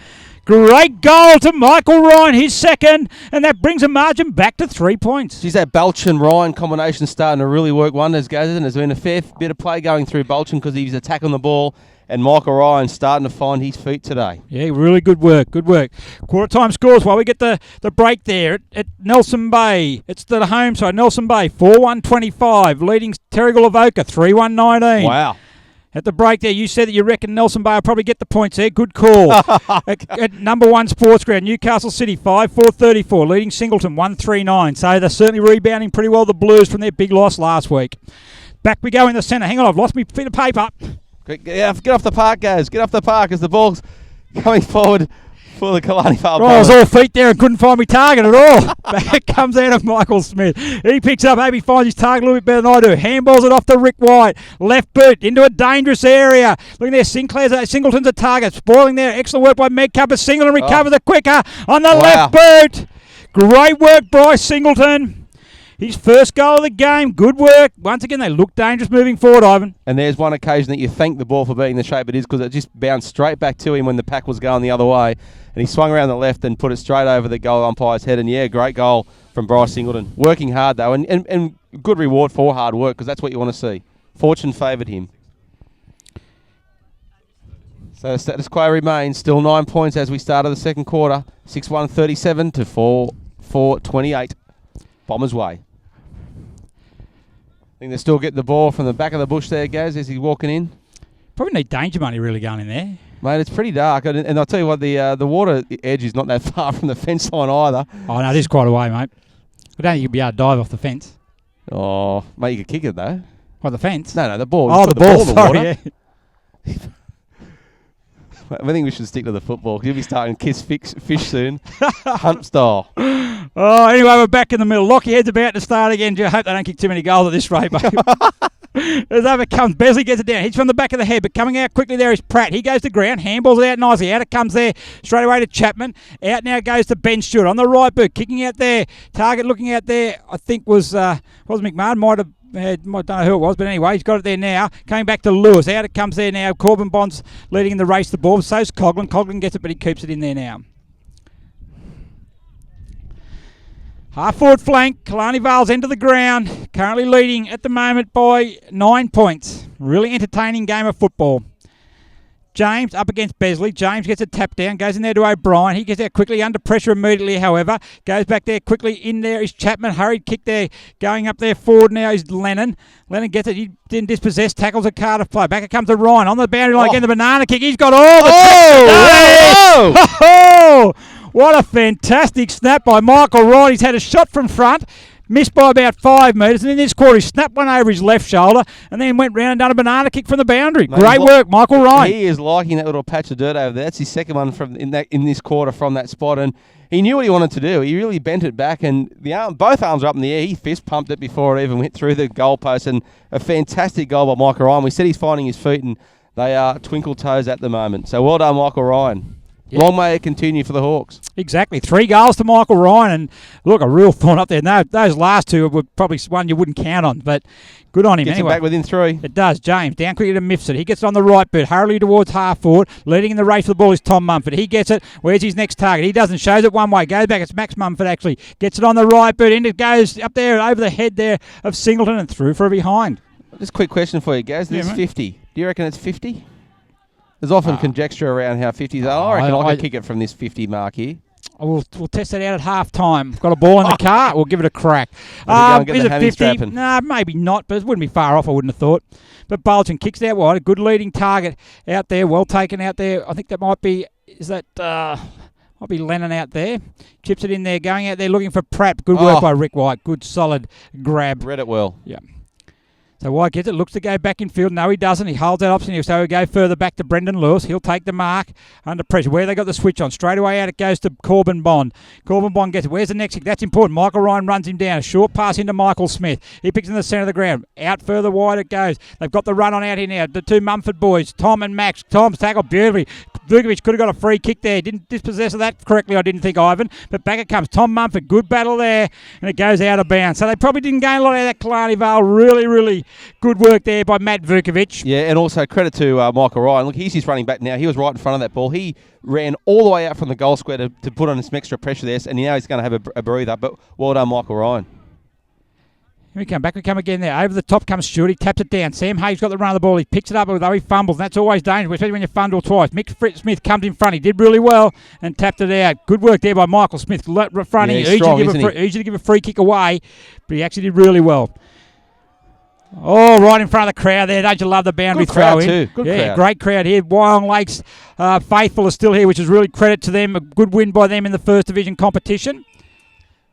Great goal to Michael Ryan, his second, and that brings a margin back to 3 points. Geez, that Belch and Ryan combination starting to really work wonders, guys, and there's been a fair bit of play going through Belchin because he's attacking the ball, and Michael Ryan starting to find his feet today. Yeah, really good work, good work. Quarter time scores while we get the break there at Nelson Bay. It's the home side, Nelson Bay, 4-1-25, leading Terrigal Avoca, 3-1-19. Wow. At the break there, you said that you reckon Nelson Bay will probably get the points there. Good call. at number 1 sports ground, Newcastle City, 5-4-34, leading Singleton, 1-3-9. So they're certainly rebounding pretty well, the Blues, from their big loss last week. Back we go in the centre. Hang on, I've lost my bit of paper. Get off the park, guys. Get off the park as the ball's coming forward for the Killarney Vale. I was all feet there and couldn't find my target at all. Back comes out of Michael Smith. He picks up, maybe finds his target a little bit better than I do. Handballs it off to Rick White. Left boot into a dangerous area. Look at there, Singleton's a target. Spoiling there. Excellent work by Megcup, but Singleton recovers it quicker on the left boot. Great work, Bryce Singleton. His first goal of the game. Good work. Once again, they look dangerous moving forward, Ivan. And there's one occasion that you thank the ball for being the shape it is because it just bounced straight back to him when the pack was going the other way. And he swung around the left and put it straight over the goal umpire's head. And, yeah, great goal from Bryce Singleton. Working hard, though, and good reward for hard work because that's what you want to see. Fortune favoured him. So the status quo remains. Still 9 points as we started the second quarter. 6-1-37 to 4-4-28. Bombers way. I think they still get the ball from the back of the bush there, Gaz, as he's walking in. Probably need danger money really going in there. Mate, it's pretty dark. And I'll tell you what, the water edge is not that far from the fence line either. Oh, no, it is quite a way, mate. I don't think you'd be able to dive off the fence. Oh, mate, you could kick it, though. What, the fence? No, the ball. Oh, the ball, sorry, yeah. I think we should stick to the football. You'll be starting Kiss Fish soon. Hunt style. Oh, anyway, we're back in the middle. Lockheed's about to start again. I hope they don't kick too many goals at this rate, mate. As over comes, Besley gets it down. Hits from the back of the head, but coming out quickly there is Pratt. He goes to ground, handballs it out nicely. Out it comes there, straight away to Chapman. Out now goes to Ben Stewart on the right boot, kicking out there. Target looking out there, I think was McMahon. Might have. I don't know who it was, but anyway, he's got it there now. Coming back to Lewis. Out it comes there now. Corbin Bond's leading in the race the ball. So's Coughlin. Coughlin gets it, but he keeps it in there now. Half forward flank. Killarney Vale's into the ground. Currently leading at the moment by 9 points. Really entertaining game of football. James up against Besley. James gets a tap down, goes in there to O'Brien. He gets out quickly under pressure immediately, however. Goes back there quickly. In there is Chapman. Hurried kick there. Going up there forward now is Lennon. Lennon gets it. He didn't dispossess. Tackles a Cardiff play. Back it comes to Ryan. On the boundary line again, the banana kick. He's got all the tricks today. Oh! What a fantastic snap by Michael Ryan. He's had a shot from front. Missed by about 5 metres, and in this quarter he snapped one over his left shoulder and then went round and done a banana kick from the boundary. Mate, great work, Michael Ryan. He is liking that little patch of dirt over there. That's his second one in this quarter from that spot, and he knew what he wanted to do. He really bent it back, and both arms are up in the air. He fist pumped it before it even went through the goalpost, and a fantastic goal by Michael Ryan. We said he's finding his feet, and they are twinkle toes at the moment. So well done, Michael Ryan. Yep. Long may it continue for the Hawks. Exactly. 3 goals to Michael Ryan. And look, a real thorn up there. No, those last two were probably one you wouldn't count on, but good on him. Gets anyway. It back within 3. It does. James down quickly to Mifsud. He gets it on the right boot. Hurriedly towards half forward. Leading in the race for the ball is Tom Mumford. He gets it. Where's his next target? He doesn't. Shows it one way. Goes back. It's Max Mumford actually. Gets it on the right boot. In it goes up there over the head there of Singleton and through for a behind. Just a quick question for you, Gaz. This is 50. Do you reckon it's 50? There's often conjecture around how 50s are. I reckon I could kick it from this 50 mark here. We'll test it out at half time. Got a ball in the car. We'll give it a crack. Is it 50? No, maybe not, but it wouldn't be far off, I wouldn't have thought. But Bolton kicks out wide. A good leading target out there. Well taken out there. I think that might be... Might be Lennon out there. Chips it in there. Going out there looking for Pratt. Good work by Rick White. Good solid grab. Read it well. Yeah. So White gets it, looks to go back in field. No, he doesn't. He holds that option. So he'll go further back to Brendan Lewis. He'll take the mark under pressure. Where they got the switch on. Straight away out it goes to Corbin Bond. Corbin Bond gets it. Where's the next kick? That's important. Michael Ryan runs him down. A short pass into Michael Smith. He picks in the centre of the ground. Out further wide it goes. They've got the run on out here now. The two Mumford boys, Tom and Max. Tom's tackled beautifully. Vukovic could have got a free kick there. Didn't dispossess of that correctly, I didn't think, Ivan. But back it comes. Tom Mumford. Good battle there. And it goes out of bounds. So they probably didn't gain a lot out of that Killarney Vale. Really, really good work there by Matt Vukovic. Yeah, and also credit to Michael Ryan. Look, he's his running back now. He was right in front of that ball. He ran all the way out from the goal square to put on some extra pressure there, and now he's going to have a breather. But well done, Michael Ryan. Here we come back. We come again there. Over the top comes Stewart. He taps it down. Sam Hayes got the run of the ball. He picks it up, although he fumbles. That's always dangerous, especially when you fumble twice. Mick Smith comes in front. He did really well and tapped it out. Good work there by Michael Smith. Fronting. Yeah, easy to give a free kick away, but he actually did really well. Oh, right in front of the crowd there. Don't you love the boundary throw in? Good crowd. Great crowd here. Wyong Lakes faithful are still here, which is really credit to them. A good win by them in the First Division competition.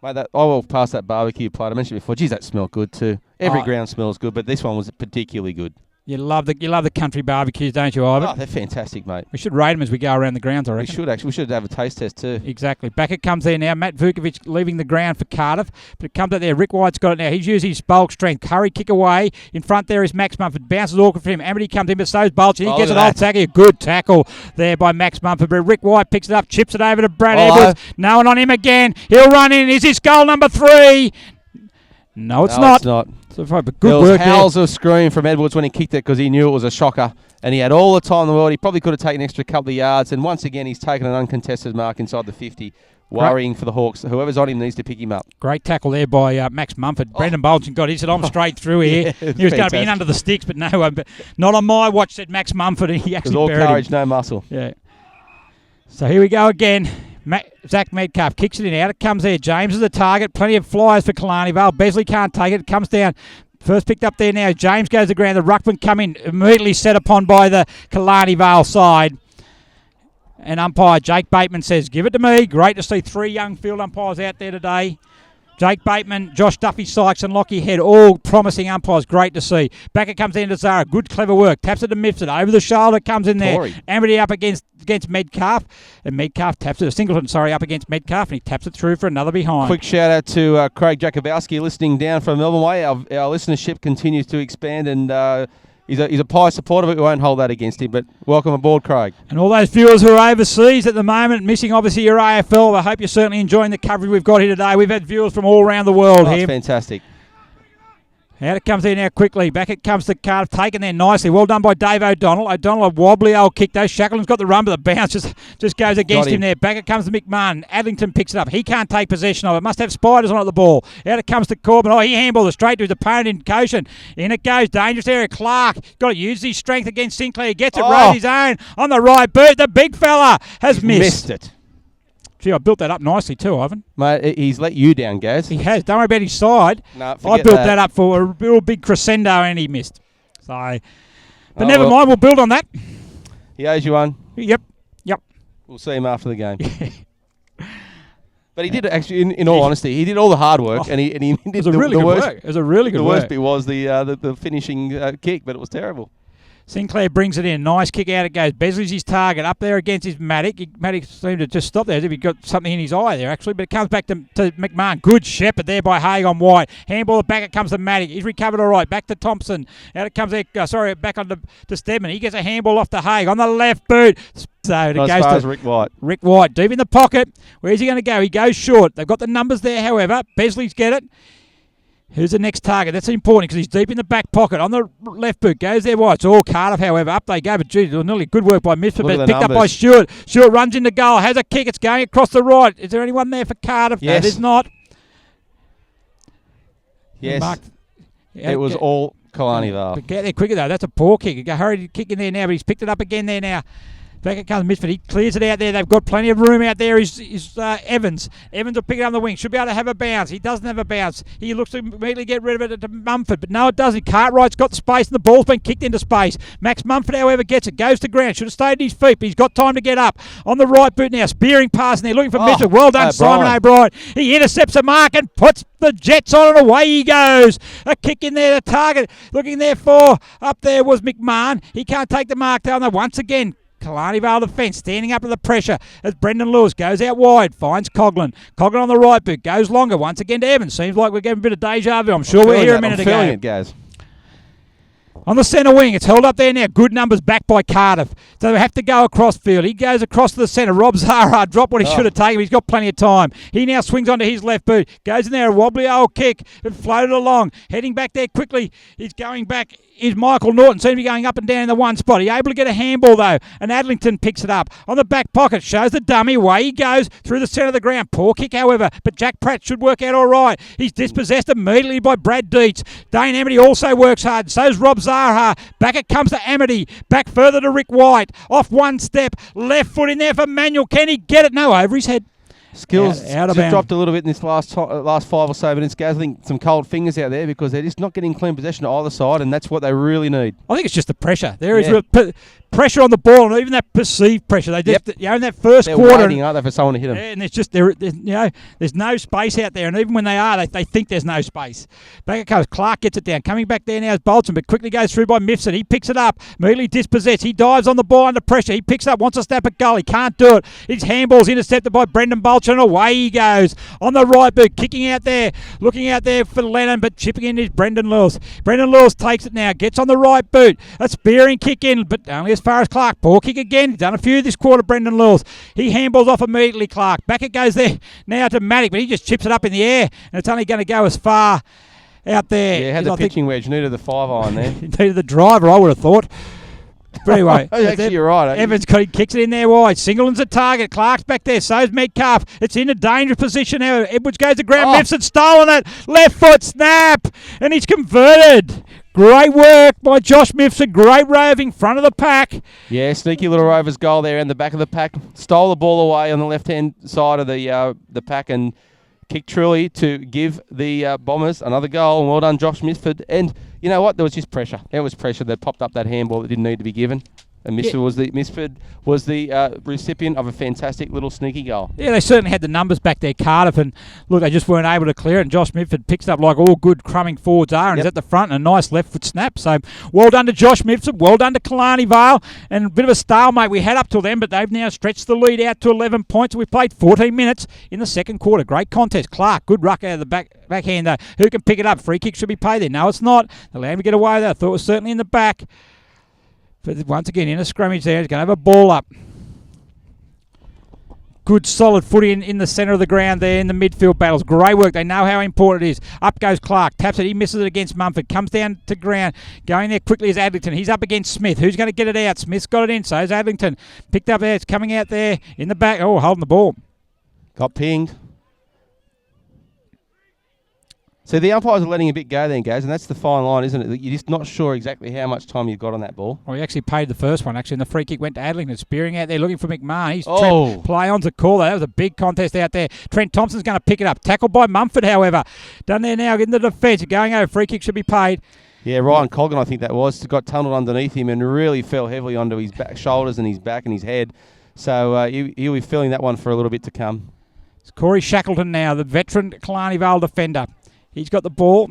Mate, I will pass that barbecue plate. I mentioned before. Geez, that smelled good too. Every ground smells good, but this one was particularly good. You love the country barbecues, don't you, Ivan? Oh, they're fantastic, mate. We should rate them as we go around the grounds, I reckon. We should actually. We should have a taste test too. Exactly. Back it comes there now. Matt Vukovic leaving the ground for Cardiff, but it comes out there. Rick White's got it now. He's using his bulk strength. Curry kick away. In front there is Max Mumford. Bounces awkward for him. Amity comes in, but so's Bolton. He gets an old tackle. Good tackle there by Max Mumford. But Rick White picks it up, chips it over to Brad Edwards. No one on him again. He'll run in. Is this goal number 3? No, it's not. It's not. So, but good there was work howls of scream from Edwards when he kicked it because he knew it was a shocker. And he had all the time in the world. He probably could have taken an extra couple of yards. And once again, he's taken an uncontested mark inside the 50, worrying for the Hawks. Whoever's on him needs to pick him up. Great tackle there by Max Mumford. Brendan Bolton got his. I'm straight through here. Yeah, he was going to be in under the sticks, but no, not on my watch, said Max Mumford. And he actually buried all courage, him. no muscle. Yeah. So here we go again. Zach Metcalf kicks it in. Out it comes there. James is the target. Plenty of flyers for Killarney Vale. Besley can't take it. It comes down. First picked up there now. James goes to the ground. The ruckman come in. Immediately set upon by the Killarney Vale side. And umpire Jake Bateman says, give it to me. Great to see 3 young field umpires out there today. Jake Bateman, Josh Duffy Sykes and Lockie Head, all promising umpires. Great to see. Back it comes in to Zara. Good, clever work. Taps it to Mifsud. Over the shoulder comes in there. Amity up against Metcalf. And Metcalf taps it. Singleton, up against Metcalf. And he taps it through for another behind. Quick shout out to Craig Jakubowski listening down from Melbourne Way. Our listenership continues to expand and... He's a Pie supporter, but we won't hold that against him. But welcome aboard, Craig. And all those viewers who are overseas at the moment, missing obviously your AFL, I hope you're certainly enjoying the coverage we've got here today. We've had viewers from all around the world here. That's fantastic. Out it comes there now quickly. Back it comes to Cardiff. Taken there nicely. Well done by Dave O'Donnell. O'Donnell, a wobbly old kick though. Shackleton's got the run, but the bounce just goes against him there. Back it comes to McMahon. Adlington picks it up. He can't take possession of it. Must have spiders on it, the ball. Out it comes to Corbin. Oh, he handballed it straight to his opponent in Goshen. In it goes. Dangerous area. Clark got to use his strength against Sinclair. He gets it right his own on the right boot. The big fella has missed it. Gee, I built that up nicely too, Ivan. Mate, he's let you down, Gaz. He has. Don't worry about his side. No, I built that up for a real big crescendo and he missed. So, but never mind. We'll build on that. He owes you one. Yep. We'll see him after the game. But he did actually, in all honesty, he did all the hard work, and he did it was a really good work. It was a really good work. The worst bit was the finishing kick, but it was terrible. Sinclair brings it in. Nice kick out it goes. Besley's his target. Up there against his Matic. Matic seemed to just stop there as if he got something in his eye there, actually. But it comes back to McMahon. Good shepherd there by Haig on White. Handball back. It comes to Matic. He's recovered all right. Back to Thompson. Out it comes there. Back on to Stedman. He gets a handball off to Haig on the left boot. So it goes to Rick White. Rick White. Deep in the pocket. Where's he going to go? He goes short. They've got the numbers there, however. Besley's get it. Who's the next target? That's important because he's deep in the back pocket. On the left boot, goes there wide. It's all Cardiff, however. Up they go, but geez, nearly good work by Misfit. But picked up by Stewart. Stewart runs into goal, has a kick. It's going across the right. Is there anyone there for Cardiff? Yes. No, there's not. Yes. It was all Killarney Vale. But get there quicker, though. That's a poor kick. Hurry to kick in there now, but he's picked it up again there now. Back comes Misfit. He clears it out there. They've got plenty of room out there. Is Evans. Evans will pick it up the wing. Should be able to have a bounce. He doesn't have a bounce. He looks to immediately get rid of it to Mumford, but no, it doesn't. Cartwright's got the space, and the ball's been kicked into space. Max Mumford, however, gets it. Goes to ground. Should have stayed at his feet, but he's got time to get up. On the right boot now. Spearing pass in there. Looking for Mitchell. Well done, Simon O'Brien. He intercepts a mark and puts the Jets on, and away he goes. A kick in there to target. Looking there for, up there was McMahon. He can't take the mark down there once again. Killarney Vale defence standing up to the pressure as Brendan Lewis goes out wide, finds Coughlin. Coughlin on the right boot, goes longer once again to Evans. Seems like we're getting a bit of deja vu. I'm sure we're here a minute ago. Feeling it, guys. On the centre wing, it's held up there now. Good numbers back by Cardiff. So they have to go across field. He goes across to the centre. Rob Zara dropped what he should have taken. He's got plenty of time. He now swings onto his left boot. Goes in there, a wobbly old kick. It floated along. Heading back there quickly. He's going back. Is Michael Norton. Seems to be going up and down in the one spot. He's able to get a handball though. And Adlington picks it up. On the back pocket, shows the dummy. Away he goes through the centre of the ground. Poor kick, however. But Jack Pratt should work out all right. He's dispossessed immediately by Brad Dietz. Dane Amity also works hard. So's Rob Zaha. Back it comes to Amity. Back further to Rick White. Off one step. Left foot in there for Manuel. Can he get it? No, over his head. Skills just dropped a little bit in this last 5 or so minutes. Guzzling some cold fingers out there because they're just not getting clean possession on either side, and that's what they really need. I think it's just the pressure. There is pressure on the ball, and even that perceived pressure. They just, in that first they're quarter, waiting, aren't they, for someone to hit them? Yeah, and it's just there's no space out there, and even when they are, they think there's no space. Back it comes. Clark gets it down. Coming back there now is Bolton, but quickly goes through by Mifsud. He picks it up, immediately dispossessed. He dives on the ball under pressure. He picks up, wants to snap at goal. He can't do it. His handball's intercepted by Brendan Bolton, and away he goes. On the right boot, kicking out there, looking out there for Lennon, but chipping in is Brendan Lewis. Brendan Lewis takes it now, gets on the right boot. A spearing kick in, but only as far as Clark. Poor kick again. He's done a few this quarter, Brendan Lewis. He handballs off immediately, Clark. Back it goes there now to Maddock, but he just chips it up in the air, and it's only going to go as far out there. Yeah, had the pitching wedge. Needed the 5 iron there. Needed the driver, I would have thought. But anyway, actually, you're right. Evans kicks it in there wide. Singleton's a target. Clark's back there. So's Metcalf. It's in a dangerous position now. Edwards goes to ground. Mifsud stolen it. Left foot snap. And he's converted. Great work by Josh Mifsud. Great roving front of the pack. Yeah, sneaky little Rovers goal there in the back of the pack. Stole the ball away on the left-hand side of the pack and kicked truly to give the Bombers another goal. And well done, Josh Mifsud. And you know what? There was just pressure. There was pressure that popped up that handball that didn't need to be given. And Mifsud was the recipient of a fantastic little sneaky goal. Yeah, they certainly had the numbers back there, Cardiff, and look, they just weren't able to clear it. And Josh Mifsud picks up like all good crumbing forwards are, and he's at the front and a nice left foot snap. So well done to Josh Mifsud, well done to Killarney Vale, and a bit of a stalemate we had up till then, but they've now stretched the lead out to 11 points. We've played 14 minutes in the second quarter. Great contest. Clark, good ruck out of the backhand though. Who can pick it up? Free kick should be paid there. No, it's not. The land will get away with that. I thought it was certainly in the back. But once again, in a scrimmage there, he's going to have a ball up. Good solid footy in the centre of the ground there in the midfield battles. Great work. They know how important it is. Up goes Clark. Taps it. He misses it against Mumford. Comes down to ground. Going there quickly is Adlington. He's up against Smith. Who's going to get it out? Smith's got it in. So is Adlington. Picked up there. It's coming out there in the back. Oh, holding the ball. Got pinged. So the umpires are letting a bit go then, guys, and that's the fine line, isn't it? You're just not sure exactly how much time you've got on that ball. Well, he actually paid the first one, actually, and the free kick went to Adlington. Spearing out there, looking for McMahon. He's play on's a call. That was a big contest out there. Trent Thompson's going to pick it up. Tackled by Mumford, however. Done there now in the defence. Going over. Free kick should be paid. Yeah, Ryan Colgan, I think that was, got tunnelled underneath him and really fell heavily onto his back, shoulders and his back and his head. So he'll be feeling that one for a little bit to come. It's Corey Shackleton now, the veteran Killarney Vale defender. He's got the ball.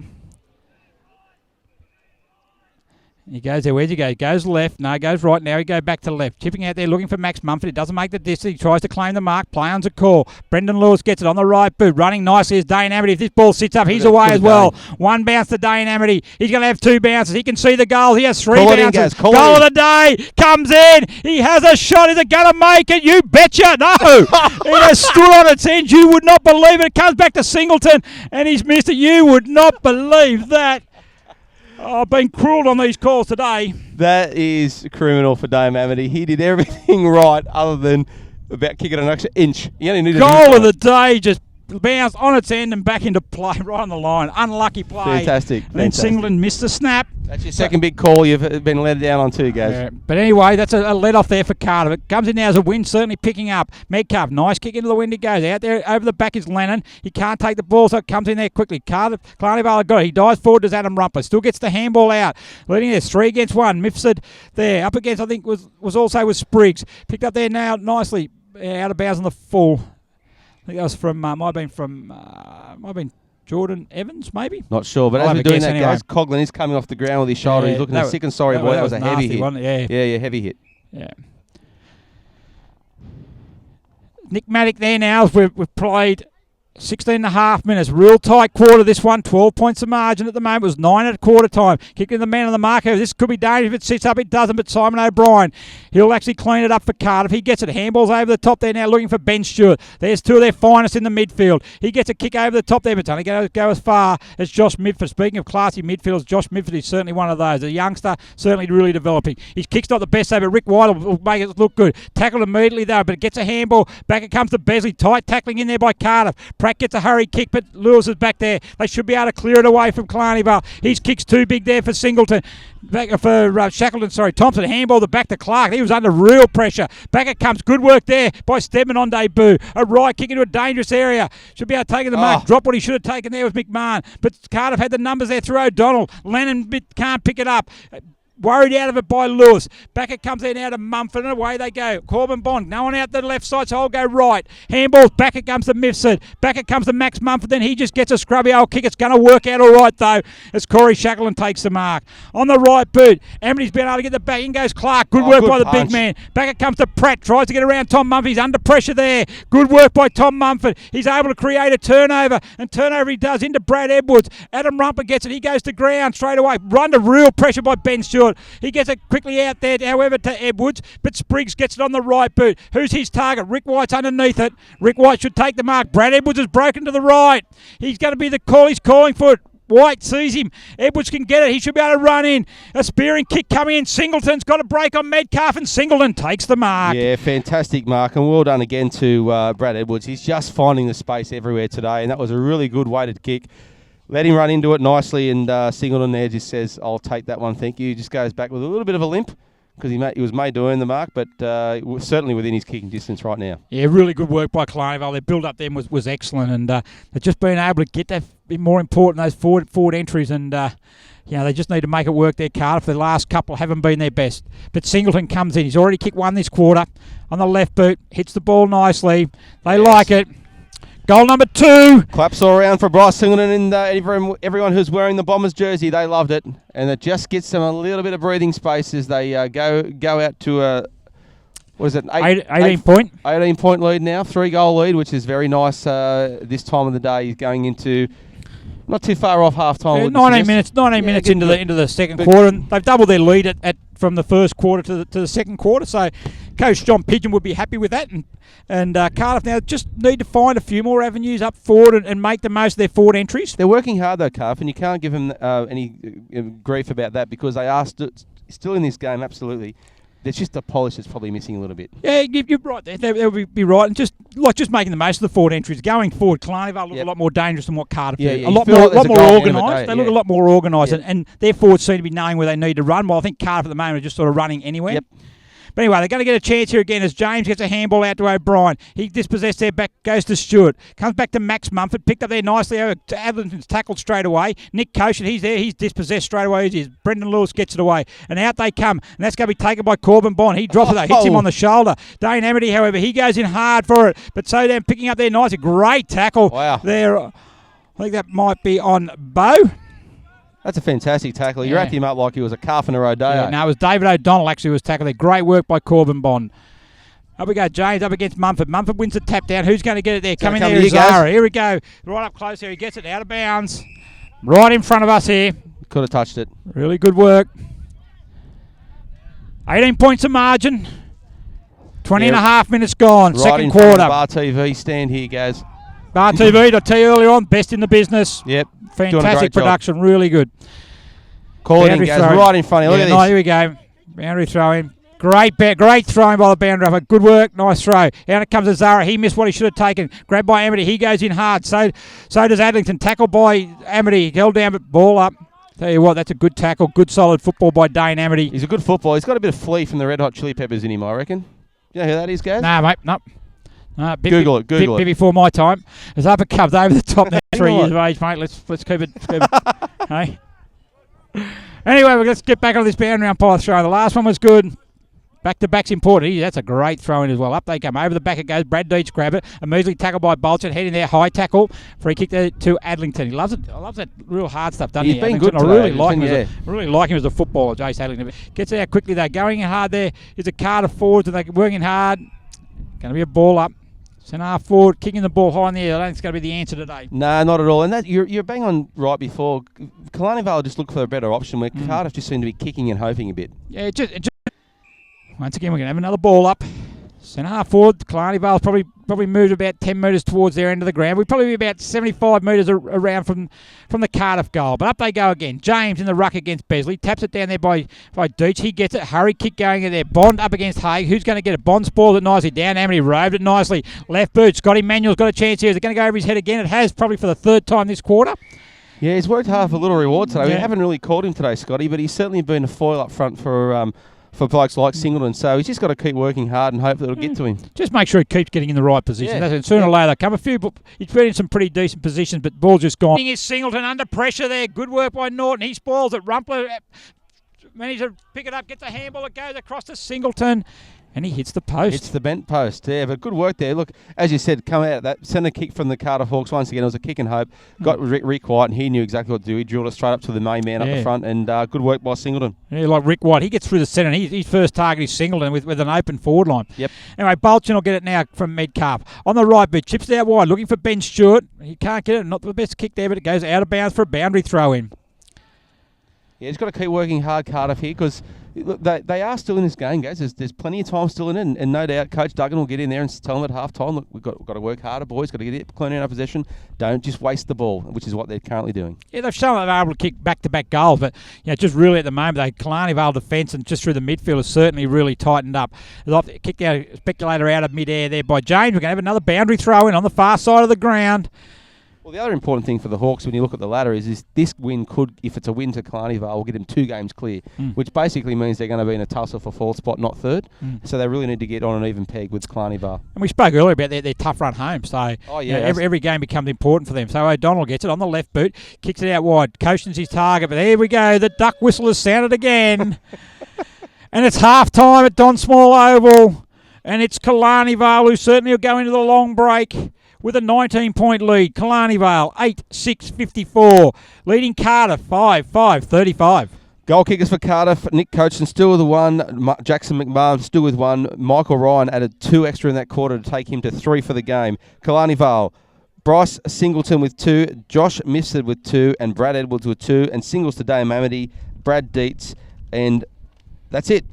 He goes there. Where's he go? He goes left. No, he goes right. Now he goes back to left. Chipping out there looking for Max Mumford. It doesn't make the distance. He tries to claim the mark. Play on's a call. Brendan Lewis gets it on the right boot. Running nicely is Dane Amity. If this ball sits up, he's away as well. One bounce to Dane Amity. He's going to have 2 bounces. He can see the goal. He has 3 bounces. Goal of the day comes in. He has a shot. Is it going to make it? You betcha. No. It has stood on its end. You would not believe it. It comes back to Singleton and he's missed it. You would not believe that. I've been cruel on these calls today. That is criminal for Dame Amity. He did everything right other than about kicking an extra inch. He only needed goal of the day, just bounced on its end and back into play right on the line. Unlucky play. Fantastic. And then Singleton missed the snap. That's your second big call you've been let down on too, guys. Yeah. But anyway, that's a let off there for Cardiff. It comes in now as a win, certainly picking up. Metcalf, nice kick into the wind. It goes out there. Over the back is Lennon. He can't take the ball, so it comes in there quickly. Cardiff, Killarney Vale got it. He dives forward to Adam Rumper. Still gets the handball out. Leading this 3 against 1. Mifsud there. Up against, I think, was also Spriggs. Picked up there now nicely. Out of bounds on the full. I think that was from, might have been Jordan Evans, maybe? Not sure, but as we're doing that, guys, Coughlin is coming off the ground with his shoulder. He's looking sick and sorry, boy. That was a heavy hit. Yeah, heavy hit. Yeah. Nick Maddock there now. We've played 16 and a half minutes. Real tight quarter, this one. 12 points of margin at the moment. It was 9 at quarter time. Kicking the man on the mark. This could be dangerous if it sits up. It doesn't, but Simon O'Brien, he'll actually clean it up for Cardiff. He gets it. Handballs over the top there now, looking for Ben Stewart. There's 2 of their finest in the midfield. He gets a kick over the top there, but it's only going to go as far as Josh Midford. Speaking of classy midfielders, Josh Midford is certainly one of those. A youngster, certainly really developing. His kick's not the best, though, but Rick White will make it look good. Tackled immediately, though, but it gets a handball. Back it comes to Besley. Tight tackling in there by Cardiff. Pratt gets a hurry kick, but Lewis is back there. They should be able to clear it away from Killarney Vale. His kick's too big there for Singleton. Back for Shackleton, Thompson. Handball the back to Clark. He was under real pressure. Back it comes. Good work there by Stedman on debut. A right kick into a dangerous area. Should be able to take the mark. Drop what he should have taken there with McMahon. But Cardiff had the numbers there through O'Donnell. Lennon can't pick it up. Worried out of it by Lewis. Back it comes there now to Mumford, and away they go. Corbin Bond, no one out the left side, so I'll go right. Handballs, back it comes to Mifsud. Back it comes to Max Mumford, then he just gets a scrubby old kick. It's going to work out all right, though, as Corey Shackleton takes the mark. On the right boot, Amity's been able to get the back. In goes Clark. Good work by the big man. Back it comes to Pratt. Tries to get around Tom Mumford. He's under pressure there. Good work by Tom Mumford. He's able to create a turnover, and turnover he does into Brad Edwards. Adam Rumper gets it. He goes to ground straight away. Under real pressure by Ben Stewart. He gets it quickly out there, however, to Edwards, but Spriggs gets it on the right boot. Who's his target? Rick White's underneath it. Rick White should take the mark. Brad Edwards has broken to the right. He's going to be the call. He's calling for it. White sees him. Edwards can get it. He should be able to run in. A spearing kick coming in. Singleton's got a break on Metcalf, and Singleton takes the mark. Yeah, fantastic mark, and well done again to Brad Edwards. He's just finding the space everywhere today, and that was a really good weighted kick. Let him run into it nicely, and Singleton there just says, I'll take that one, thank you. Just goes back with a little bit of a limp because he was made to earn the mark, but certainly within his kicking distance right now. Yeah, really good work by Killarney Vale. Their build-up then was excellent, and they've just been able to get that bit more important, those forward entries, and they just need to make it work there, Cardiff. The last couple haven't been their best. But Singleton comes in. He's already kicked one this quarter on the left boot, hits the ball nicely. They like it. Goal number 2. Claps all around for Bryce Singleton and everyone who's wearing the Bombers jersey. They loved it. And it just gets them a little bit of breathing space as they go out to a, 18 point lead now. 3-goal lead, which is very nice this time of the day. He's going into not too far off half-time. 19 minutes into the second quarter. And they've doubled their lead from the first quarter to the second quarter. So Coach John Pidgeon would be happy with that. And Cardiff now just need to find a few more avenues up forward and make the most of their forward entries. They're working hard, though, Cardiff, and you can't give them any grief about that because they are still in this game, absolutely. There's just the polish that's probably missing a little bit. Yeah, you're right there. They'll be right. And just making the most of the forward entries. Going forward, Killarney Vale look a lot more dangerous than what Cardiff do. A lot more organised. They look a lot more organised. And their forwards seem to be knowing where they need to run. While I think Cardiff at the moment are just sort of running anywhere. Yep. But anyway, they're going to get a chance here again as James gets a handball out to O'Brien. He dispossessed there, back goes to Stewart. Comes back to Max Mumford, picked up there nicely. Adlington's tackled straight away. Nick Koshin, he's there. He's dispossessed straight away. Brendan Lewis gets it away. And out they come. And that's going to be taken by Corbin Bond. He drops it though, hits him on the shoulder. Dane Amity, however, he goes in hard for it. But so then picking up there nicely. Great tackle there. I think that might be on Bo. That's a fantastic tackle. You wrapped him up like he was a Carpenter O'Day. Yeah, no, it was David O'Donnell actually who was tackled there. Great work by Corbin Bond. Up we go, James up against Mumford. Mumford wins the tap down. Who's going to get it there? Coming there is Zara. Here we go. Right up close here. He gets it out of bounds. Right in front of us here. Could have touched it. Really good work. 18 points of margin. 20 and a half minutes gone. Right second quarter. Bar TV stand here, guys. Bar TV, I tell you earlier on, best in the business. Yep. Fantastic production, really good. Call it in, guys, right in front of you. Look at this. Here we go. Boundary throw in. Great throwing by the boundary upper. Good work, nice throw. Out it comes Azara. He missed what he should have taken. Grabbed by Amity. He goes in hard. So does Adlington. Tackled by Amity. Held down, but ball up. Tell you what, that's a good tackle. Good solid football by Dane Amity. He's a good footballer. He's got a bit of flea from the Red Hot Chili Peppers in him, I reckon. You know who that is, Gaz? Nah, mate, no. Google it. Bit before my time. As uppercut over the top now. 3 years of age, mate. Let's keep it. Hey. Anyway, let's get back on this boundary umpire throw. The last one was good. Back to back's important. That's a great throw in as well. Up they come. Over the back it goes. Brad Deitch grab it. Immediately tackled by Bolton. Heading there. High tackle. Free kick there to Adlington. He loves it. I love that real hard stuff, doesn't he? He's been good today. I really like him as a footballer, Jace Adlington. Gets out quickly though. Going in hard there is a Cardiff forwards and they're working hard. Going to be a ball up. Centre half forward, kicking the ball high in the air. I don't think it's going to be the answer today. No, not at all. And that you're bang on right before. Killarney Vale just looked for a better option where Cardiff just seemed to be kicking and hoping a bit. Yeah, once again, we're going to have another ball up. Centre half forward. Killarney Vale's probably moved about 10 metres towards their end of the ground. We'd probably be about 75 metres around from the Cardiff goal. But up they go again. James in the ruck against Besley. Taps it down there by Deitch. He gets it. Hurry kick going in there. Bond up against Haig. Who's going to get it? Bond spoiled it nicely. Down Amity roved it nicely. Left boot. Scotty Manuel's got a chance here. Is it going to go over his head again? It has, probably for the third time this quarter. Yeah, he's worked hard for a little reward today. Yeah. We haven't really called him today, Scotty, but he's certainly been a foil up front for blokes like Singleton. So he's just got to keep working hard and hope that it'll get to him. Just make sure he keeps getting in the right position. Yeah. That's it. Sooner or later, come a few. He's been in some pretty decent positions, but ball's just gone. Is Singleton under pressure there. Good work by Norton. He spoils it. Rumpler manages to pick it up, gets a handball. It goes across to Singleton. And he hits the post. It's the bent post, yeah, but good work there. Look, as you said, come out that centre kick from the Cardiff Hawks once again. It was a kick and hope. Got Rick White, and he knew exactly what to do. He drilled it straight up to the main man up the front, and good work by Singleton. Yeah, like Rick White. He gets through the centre, and his first target is Singleton with an open forward line. Yep. Anyway, Bolton will get it now from Medcalf. On the right boot, chips it out wide, looking for Ben Stewart. He can't get it. Not the best kick there, but it goes out of bounds for a boundary throw in. Yeah, he's got to keep working hard, Cardiff, here, because they are still in this game, guys. There's plenty of time still in it, and no doubt Coach Duggan will get in there and tell them at half time, look, we've got to work harder, boys. Got to get it, clean out our possession. Don't just waste the ball, which is what they're currently doing. Yeah, they've shown that they're able to kick back-to-back goals, but just really at the moment, the Killarney Vale defence and just through the midfield has certainly really tightened up. Kicked out a speculator out of mid-air there by James. We're going to have another boundary throw in on the far side of the ground. Well, the other important thing for the Hawks when you look at the ladder is this win could, if it's a win to Killarney Vale, will get them 2 games clear, which basically means they're going to be in a tussle for 4th spot, not 3rd. So they really need to get on an even peg with Killarney Vale. And we spoke earlier about their tough run home, so every game becomes important for them. So O'Donnell gets it on the left boot, kicks it out wide. Coaston's his target, but there we go. The duck whistle has sounded again. And it's half-time at Don Small Oval. And it's Killarney Vale who certainly will go into the long break with a 19-point lead. Killarney Vale, 8-6-54. Leading Cardiff, 5-5-35. Goal kickers for Cardiff. Nick Coachton still with 1. Jackson McMahon still with 1. Michael Ryan added 2 extra in that quarter to take him to 3 for the game. Killarney Vale, Bryce Singleton with 2. Josh Mifsud with 2. And Brad Edwards with 2. And singles to Dame Amity, Brad Dietz. And that's it.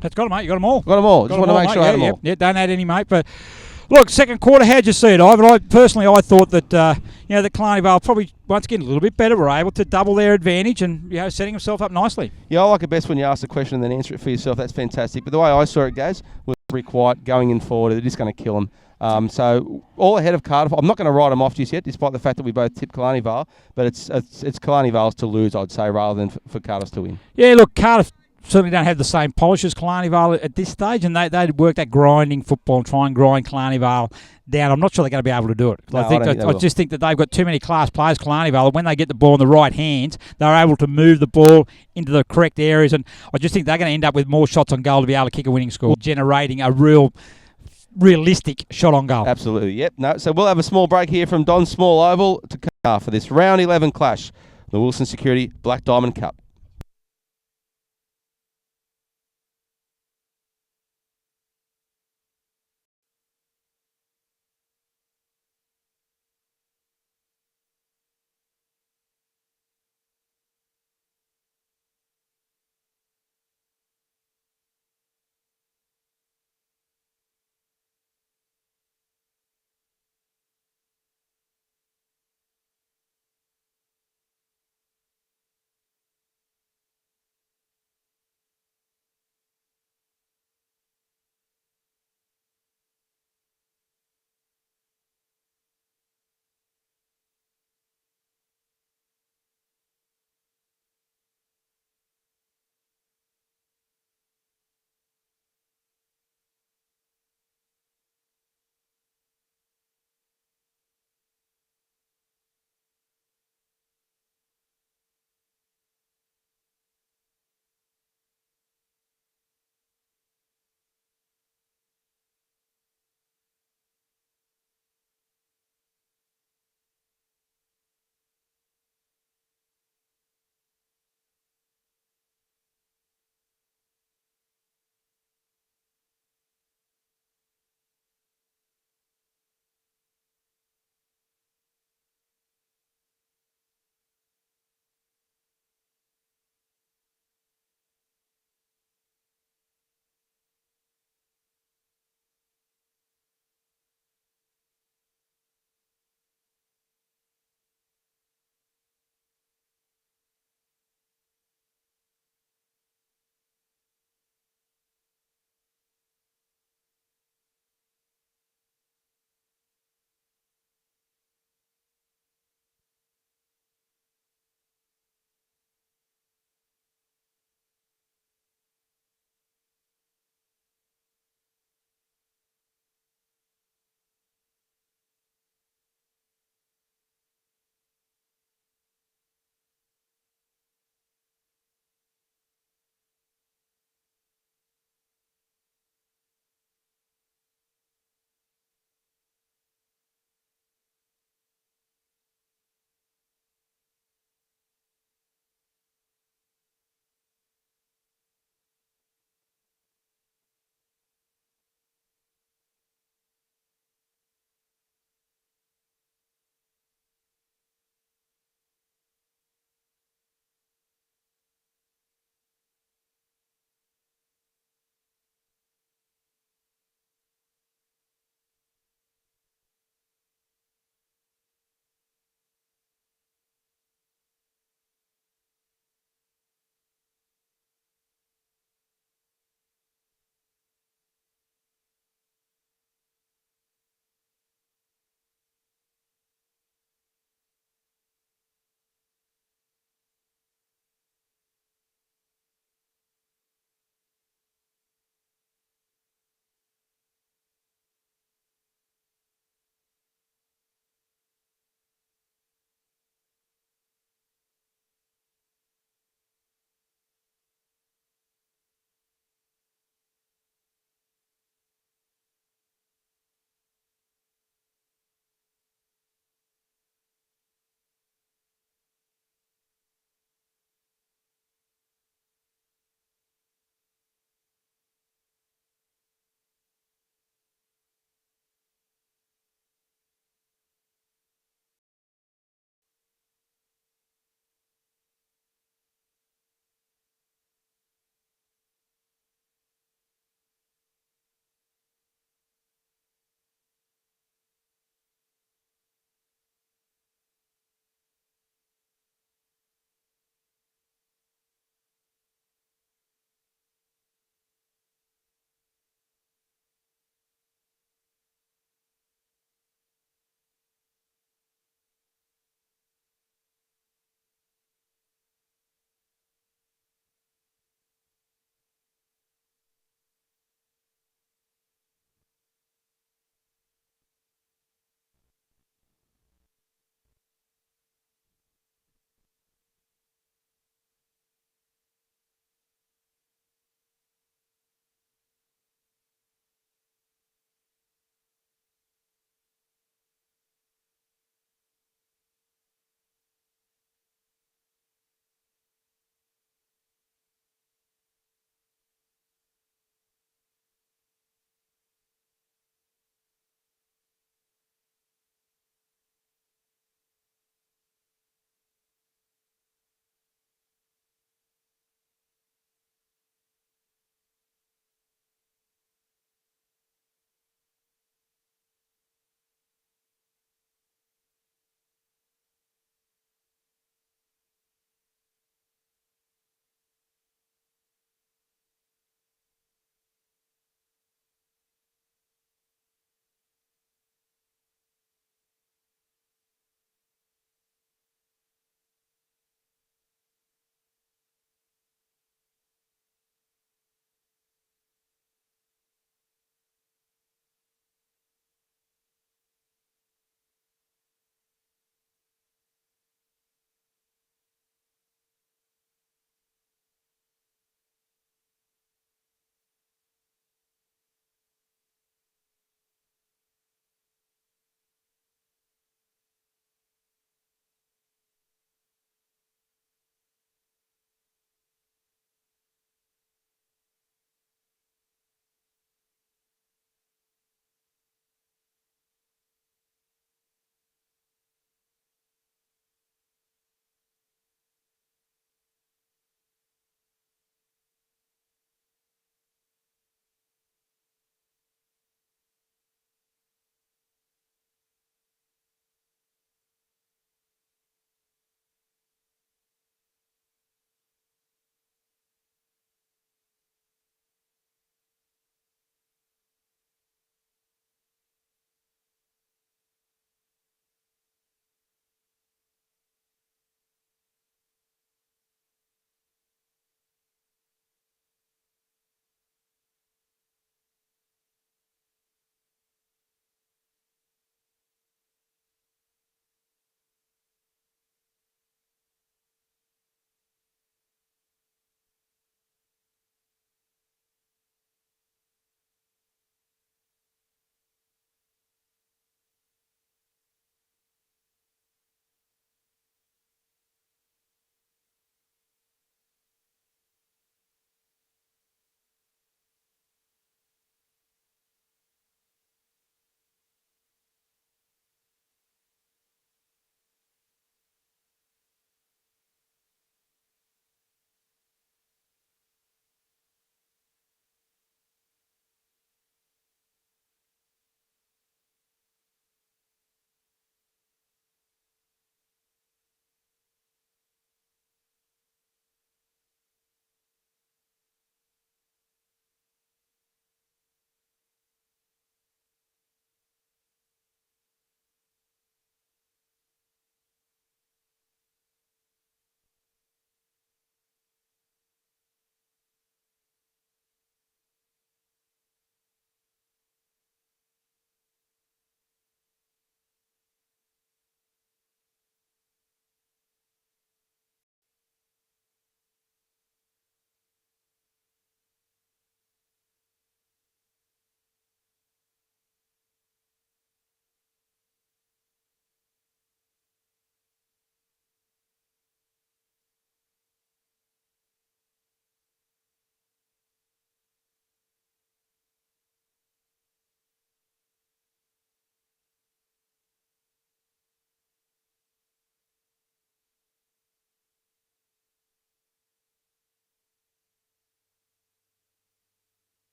That's got them, mate. You got them all. Got them all. Just want to make sure I had them all. Yeah, don't add any, mate. But look, second quarter, how'd you see it, Ivan? I thought that that Killarney Vale probably once again a little bit better, were able to double their advantage and setting himself up nicely. Yeah, I like it best when you ask the question and then answer it for yourself. That's fantastic. But the way I saw it, guys, was Rick White going in forward. They're just going to kill him. So all ahead of Cardiff. I'm not going to write them off just yet, despite the fact that we both tipped Killarney Vale. But it's Killarney Vale's to lose, I'd say, rather than for Cardiff to win. Yeah, look, Cardiff certainly don't have the same polish as Killarney Vale at this stage, and they'd work that grinding football and try and grind Killarney Vale down. I'm not sure they're going to be able to do it. No, I just think that they've got too many class players, Killarney Vale. When they get the ball in the right hands, they're able to move the ball into the correct areas, and I just think they're going to end up with more shots on goal to be able to kick a winning score, generating a realistic shot on goal. Absolutely, yep. No, so we'll have a small break here from Don Small Oval to car for this round 11 clash, the Wilson Security Black Diamond Cup.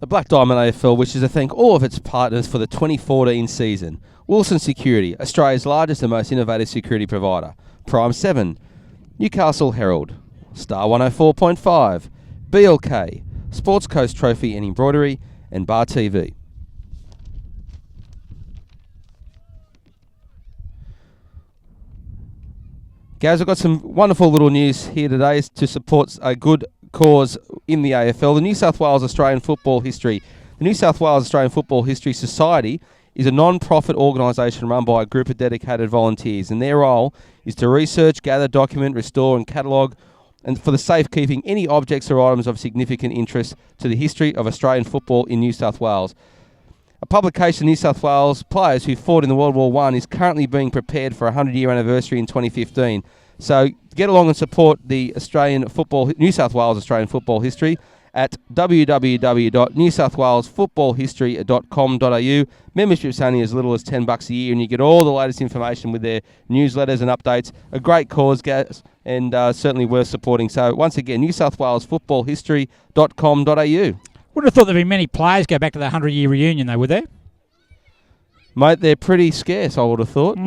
The Black Diamond AFL wishes to thank all of its partners for the 2014 season. Wilson Security, Australia's largest and most innovative security provider. Prime 7, Newcastle Herald, Star 104.5, BLK, Sports Coast Trophy and Embroidery, and Bar TV. Guys, I've got some wonderful little news here today to support a good cause in the AFL. The New South Wales Australian Football History. The New South Wales Australian Football History Society is a non-profit organisation run by a group of dedicated volunteers, and their role is to research, gather, document, restore and catalogue, and for the safekeeping any objects or items of significant interest to the history of Australian football in New South Wales. A publication of New South Wales players who fought in the World War I is currently being prepared for a 100-year anniversary in 2015. So get along and support the New South Wales Australian Football History at www.newsouthwalesfootballhistory.com.au. Membership's only as little as $10 a year, and you get all the latest information with their newsletters and updates. A great cause, guys, and certainly worth supporting. So once again, newsouthwalesfootballhistory.com.au. Wouldn't have thought there'd be many players go back to the 100-year reunion, though, would there? Mate, they're pretty scarce, I would have thought.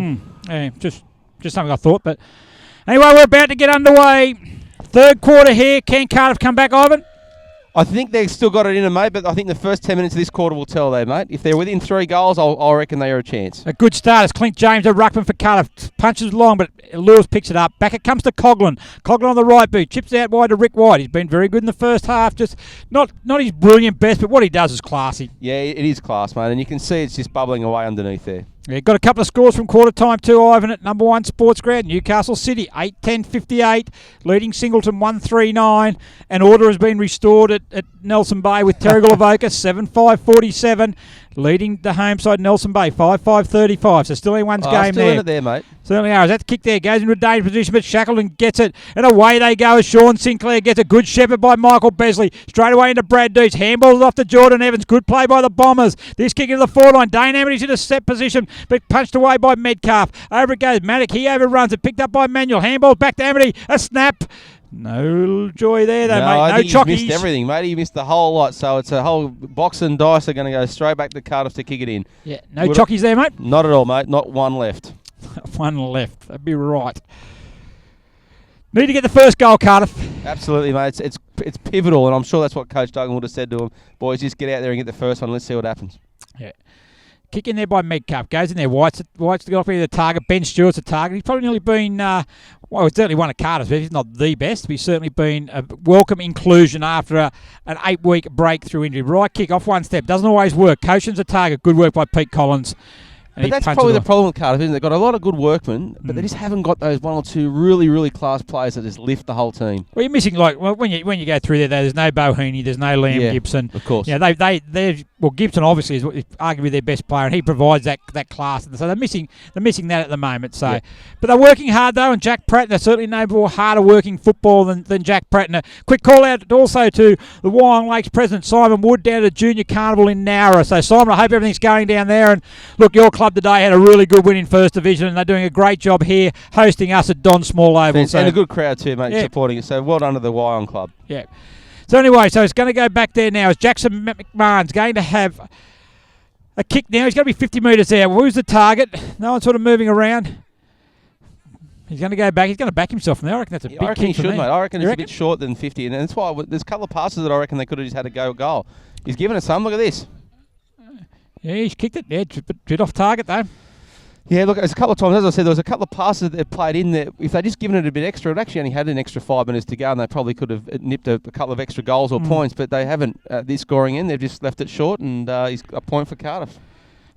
Yeah, just something I thought. But anyway, we're about to get underway. Third quarter here. Can Cardiff come back, Ivan? I think they've still got it in them, mate, but I think the first 10 minutes of this quarter will tell there, mate. If they're within 3 goals, I reckon they are a chance. A good start as Clint James, a ruckman for Cardiff. Punches long, but Lewis picks it up. Back it comes to Coughlin. Coughlin on the right boot. Chips out wide to Rick White. He's been very good in the first half. Just not his brilliant best, but what he does is classy. Yeah, it is class, mate, and you can see it's just bubbling away underneath there. Yeah, got a couple of scores from quarter time too, Ivan, at number 1 Sports Ground, Newcastle City, 8-10-58, leading Singleton 1-3-9, and order has been restored at Nelson Bay with Terry Glavoka, 7-5-47, leading the home side Nelson Bay, 5-5-35, so still anyone's game still there. in it there, mate. Certainly are. As that kick there goes into a dangerous position, but Shackleton gets it, and away they go as Sean Sinclair gets a good shepherd by Michael Besley. Straight away into Brad Dees. Handballs off to Jordan Evans. Good play by the Bombers. This kick into the forward line. Dane Amity's in a set position, but punched away by Metcalf. Over it goes. Maddock, he overruns it. Picked up by Manuel. Handball back to Amity. A snap. No joy there, though, mate. I think chockies. He's missed everything, mate. He missed the whole lot. So it's a whole box and dice are going to go straight back to Cardiff to kick it in. Yeah, no chockies there, mate. Not at all, mate. Not one left. One left. That'd be right. Need to get the first goal, Cardiff. Absolutely, mate. It's pivotal, and I'm sure that's what Coach Duggan would have said to him. Boys, just get out there and get the first one. Let's see what happens. Yeah. Kick in there by Metcalf. Goes in there. White's to get off here the target. Ben Stewart's a target. He's probably nearly been, he's certainly one of Cardiff's best. He's not the best, but he's certainly been a welcome inclusion after an 8-week break through injury. Right kick off one step. Doesn't always work. Coshin's a target. Good work by Pete Collins. But that's probably the problem with Cardiff, isn't it? They've got a lot of good workmen, but they just haven't got those 1 or 2 really, really class players that just lift the whole team. Well, you're missing, when you go through there's no Bohini, there's no Liam Gibson. Of course. Yeah, Gibson obviously is arguably their best player, and he provides that class. So they're missing that at the moment. So, but they're working hard though, and Jack Pratt, they're certainly no more harder working football than Jack Pratt. And a quick call out also to the Wyong Lakes president Simon Wood down at the Junior Carnival in Nowra. So Simon, I hope everything's going down there. And look, your club today had a really good win in First Division, and they're doing a great job here hosting us at Don Small Oval. And a good crowd too, mate, supporting it. So well done to the Wyong club. Yeah. So anyway, it's going to go back there now as Jackson McMahon's going to have a kick now. He's going to be 50 metres there. Who's the target? No one's sort of moving around. He's going to go back. He's going to back himself from there. I reckon that's a big kick. I reckon he should, mate. I reckon it's a bit short than 50. And that's why there's a couple of passes that I reckon they could have just had a goal. He's given us some. Look at this. Yeah, he's kicked it. Yeah, bit off target though. Yeah, look, there's a couple of times, as I said, there was a couple of passes that they played in there. If they'd just given it a bit extra, it actually only had an extra 5 minutes to go, and they probably could have nipped a couple of extra goals or points, but they haven't. This scoring in, they've just left it short, and he's a point for Cardiff.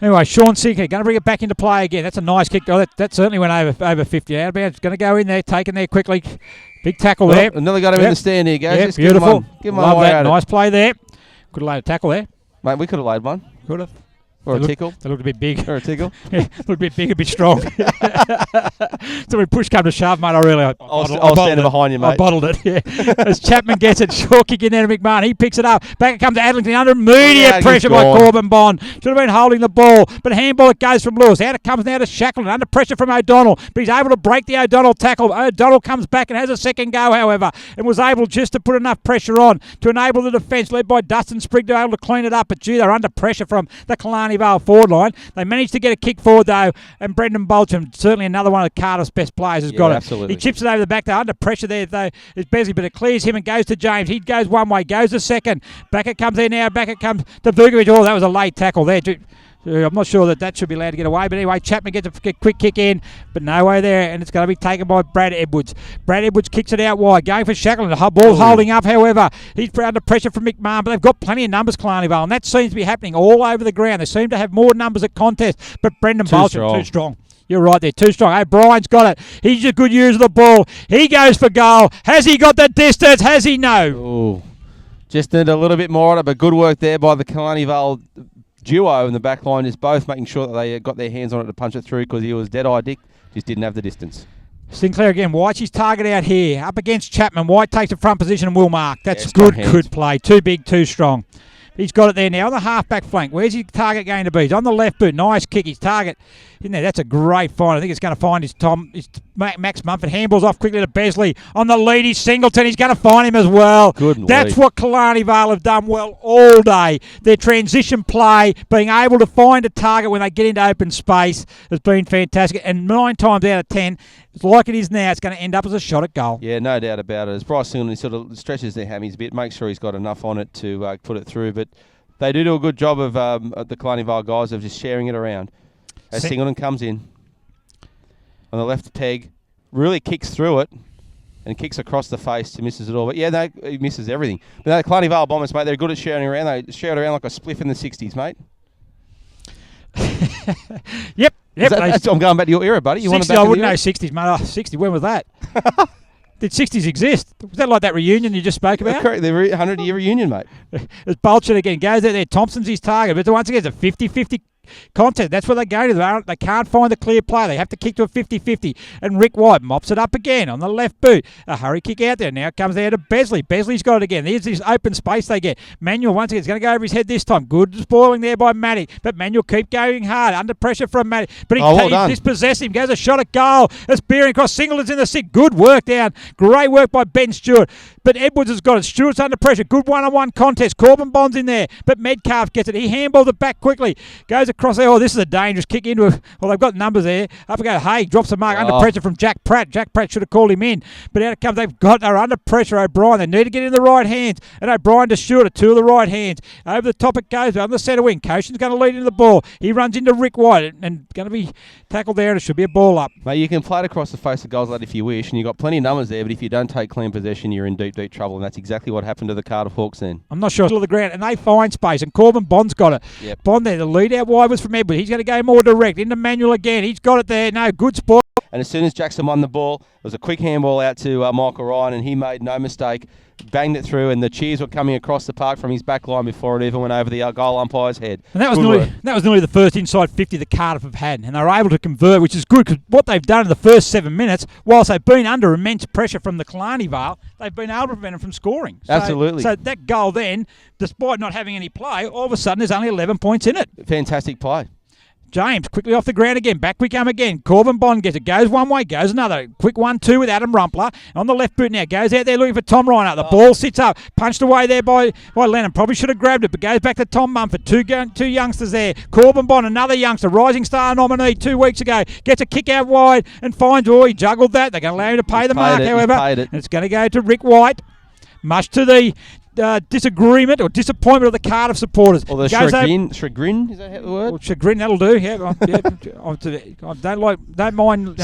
Anyway, Sean Sinclair going to bring it back into play again. That's a nice kick. Oh, that certainly went over 50. Out of bounds. Going to go in there, taken there quickly. Big tackle there. Nearly got him in the stand here, guys. Just beautiful. Give him Love one that. Nice play there. Could have laid a tackle there. Mate, we could have laid one. Could have. Or a tickle. They looked a bit big. Or a tickle. Yeah, looked a bit big, a bit strong. So when push come to shove, mate, I'll stand behind you, mate. I bottled it. Yeah. As Chapman gets it, short kick in there to McMahon. He picks it up. Back it comes to Adlington under immediate pressure by Corbin Bond. Should have been holding the ball, but handball it goes from Lewis. Out it comes now to Shackleton under pressure from O'Donnell, but he's able to break the O'Donnell tackle. O'Donnell comes back and has a second go, however, and was able just to put enough pressure on to enable the defence led by Dustin Sprigg to be able to clean it up. But gee, they're under pressure from the Killarney Vale forward line. They managed to get a kick forward though, and Brendan Bolcham, certainly another one of Cardiff's best players, has got it. Absolutely. He chips it over the back. They're under pressure there though. It's Besley, but it clears him and goes to James. He goes one way, goes the second. Back it comes there now. Back it comes to Vukovic. Oh, that was a late tackle there. I'm not sure that should be allowed to get away, but anyway, Chapman gets a quick kick in, but no way there, and it's going to be taken by Brad Edwards. Brad Edwards kicks it out wide, going for Shackleton. The ball's holding up, however. He's under pressure from McMahon, but they've got plenty of numbers, Killarney Vale, and that seems to be happening all over the ground. They seem to have more numbers at contest, but Brendan Bolcham, too strong. You're right there, too strong. O'Brien's got it. He's a good user of the ball. He goes for goal. Has he got the distance? Has he? No. Ooh. Just need a little bit more on it, but good work there by the Killarney Vale duo in the back line, is both making sure that they got their hands on it to punch it through, because he was dead-eye Dick, just didn't have the distance. Sinclair again. White's his target out here, up against Chapman. White takes the front position and will mark. That's good play. Too big, too strong. He's got it there now on the half-back flank. Where's his target going to be? He's on the left boot. Nice kick. His target in there. That's a great find. I think it's going to find his Max Mumford. Handballs off quickly to Besley. On the lead, he's Singleton. He's going to find him as well. That's what Killarney Vale have done well all day. Their transition play, being able to find a target when they get into open space, has been fantastic. And 9 times out of 10, it's like it is now, it's going to end up as a shot at goal. Yeah, no doubt about it. As Bryce Singleton sort of stretches their hammies a bit, makes sure he's got enough on it to put it through. But they do a good job of the Killarney Vale guys of just sharing it around. As Singleton comes in on the left peg, really kicks through it and kicks across the face. He misses it all. But yeah, he misses everything. But the Killarney Vale Bombers, mate, they're good at sharing around. They share it around like a spliff in the 60s, mate. Yep. I'm going back to your era, buddy. You 60s, I wouldn't know 60s, mate. Oh, 60, when was that? Did 60s exist? Was that like that reunion you just spoke about? Correct, the 100-year reunion, mate. It's Bolchett again. Goes out there. Thompson's his target. But once again, it's a 50-50 contest. That's what they go to. They can't find the clear play. They have to kick to a 50-50. And Rick White mops it up again on the left boot. A hurry kick out there. Now it comes there to Besley. Besley's got it again. There's this open space they get. Manuel once again is going to go over his head this time. Good spoiling there by Matty. But Manuel keep going hard. Under pressure from Matty. But he dispossessed him. Goes a shot at goal. It's Beering across. Singleton's in the sick. Good work down. Great work by Ben Stewart. But Edwards has got it. Stewart's under pressure. Good one-on-one contest. Corbin Bond's in there. But Medcalf gets it. He handballs it back quickly. Goes across there. Oh, this is a dangerous kick into it. Well, they've got numbers there. Up we go. Hay drops the mark. Under pressure from Jack Pratt. Jack Pratt should have called him in. But out it comes. They're under pressure. O'Brien. They need to get in the right hands. And O'Brien to Stewart. 2 of the right hands. Over the top it goes. On the centre wing. Koshin's going to lead into the ball. He runs into Rick White and going to be tackled there, and it should be a ball up. Mate, you can play it across the face of goals lad if you wish, and you've got plenty of numbers there, but if you don't take clean possession, you're in deep trouble, and that's exactly what happened to the Cardiff Hawks then. I'm not sure. Of the ground, and they find space, and Corbin Bond's got it. Yep. Bond there. The lead out wide was from Edwards. He's going to go more direct. Into Manuel again. He's got it there. No, good sport. And as soon as Jackson won the ball, there was a quick handball out to Michael Ryan, and he made no mistake. Banged it through, and the cheers were coming across the park from his back line before it even went over the goal umpire's head. And that was nearly the first inside 50 that Cardiff have had, and they were able to convert, which is good, because what they've done in the first 7 minutes, whilst they've been under immense pressure from the Killarney Vale, they've been able to prevent them from scoring. Absolutely. So that goal then, despite not having any play, all of a sudden there's only 11 points in it. Fantastic play. James quickly off the ground again. Back we come again. Corbin Bond gets it. Goes one way, goes another. Quick 1-2 with Adam Rumpler. On the left boot now. Goes out there looking for Tom Ryan. The ball sits up. Punched away there by Lennon. Probably should have grabbed it, but goes back to Tom Mumford. Two youngsters there. Corbin Bond, another youngster. Rising Star nominee 2 weeks ago. Gets a kick out wide and finds, he juggled that. They're going to allow him to pay the mark, however. And it's going to go to Rick White. Much to the disagreement or disappointment of the Cardiff supporters. Or the chagrin, is that the word? Well, chagrin, that'll do. Yeah, I don't mind.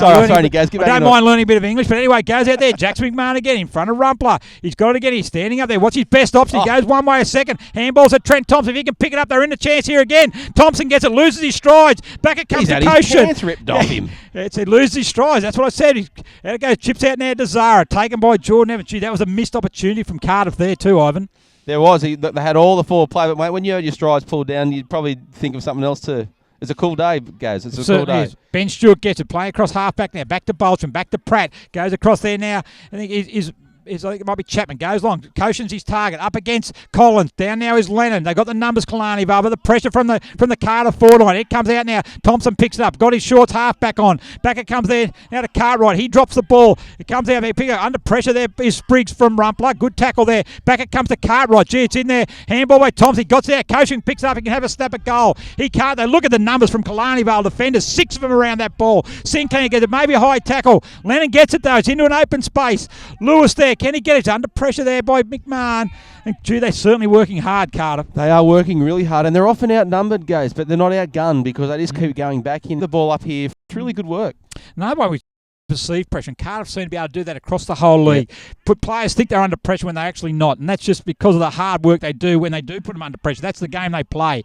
Learning a bit of English, but anyway, goes out there. Jax McMahon again in front of Rumpler. He's got it again. He's standing up there. What's his best option? He goes one way a second. Handballs at Trent Thompson. If he can pick it up, they're in the chance here again. Thompson gets it, loses his strides. Back it comes to Koshin. His pants ripped off him. He loses his strides. That's what I said. Out it goes. Chips out now to Zara. Taken by Jordan Evans. Gee, that was a missed opportunity from Cardiff there too, Ivan. There was. They had all the forward play, but mate, when you heard your strides pulled down, you'd probably think of something else too. It's a cool day, Gaz. It's a cool day. Is. Ben Stewart gets it, playing across half-back now, back to Bolton, back to Pratt, goes across there now. I think I think it might be Chapman, goes long, cautions his target, up against Collins, down now is Lennon. They got the numbers, Killarney Vale, but the pressure from the Cardiff forward line. It comes out now, Thompson picks it up, got his shorts half-back on, back it comes there, now to Cartwright, he drops the ball, it comes out, they pick it under pressure there is Spriggs from Rumpler, good tackle there, back it comes to Cartwright, gee, it's in there, handball by Thompson, got there, Caution picks it up, he can have a snap at goal, he can't, they look at the numbers from Killarney Vale defenders, 6 of them around that ball, Sinclair gets it, maybe a high tackle, Lennon gets it though, it's into an open space, Lewis there, can he get it, it's under pressure there by McMahon. And gee, they're certainly working hard, Cardiff. They are working really hard, and they're often outnumbered, guys, but they're not outgunned because they just keep going back in the ball up here. It's really good work. No one we perceive pressure, and Cardiff seem to be able to do that across the whole league. Put players think they're under pressure when they're actually not, and that's just because of the hard work they do when they do put them under pressure. That's the game they play.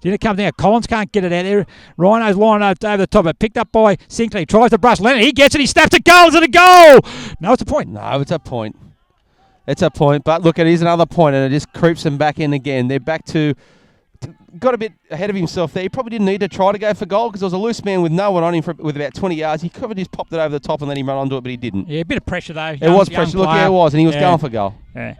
Then it comes out. Collins can't get it out there. Rhino's line over the top. It picked up by Sinclair. Tries to brush Leonard. He gets it. He snaps it. Goal. Is it a goal? No, it's a point. No, it's a point. It's a point, but look, it is another point, and it just creeps them back in again. They're back to got a bit ahead of himself there. He probably didn't need to try to go for goal because there was a loose man with no one on him with about 20 yards. He could have just popped it over the top and let him run onto it, but he didn't. Yeah, a bit of pressure though. It was pressure. Look, yeah, it was, and he was going for goal. Yeah.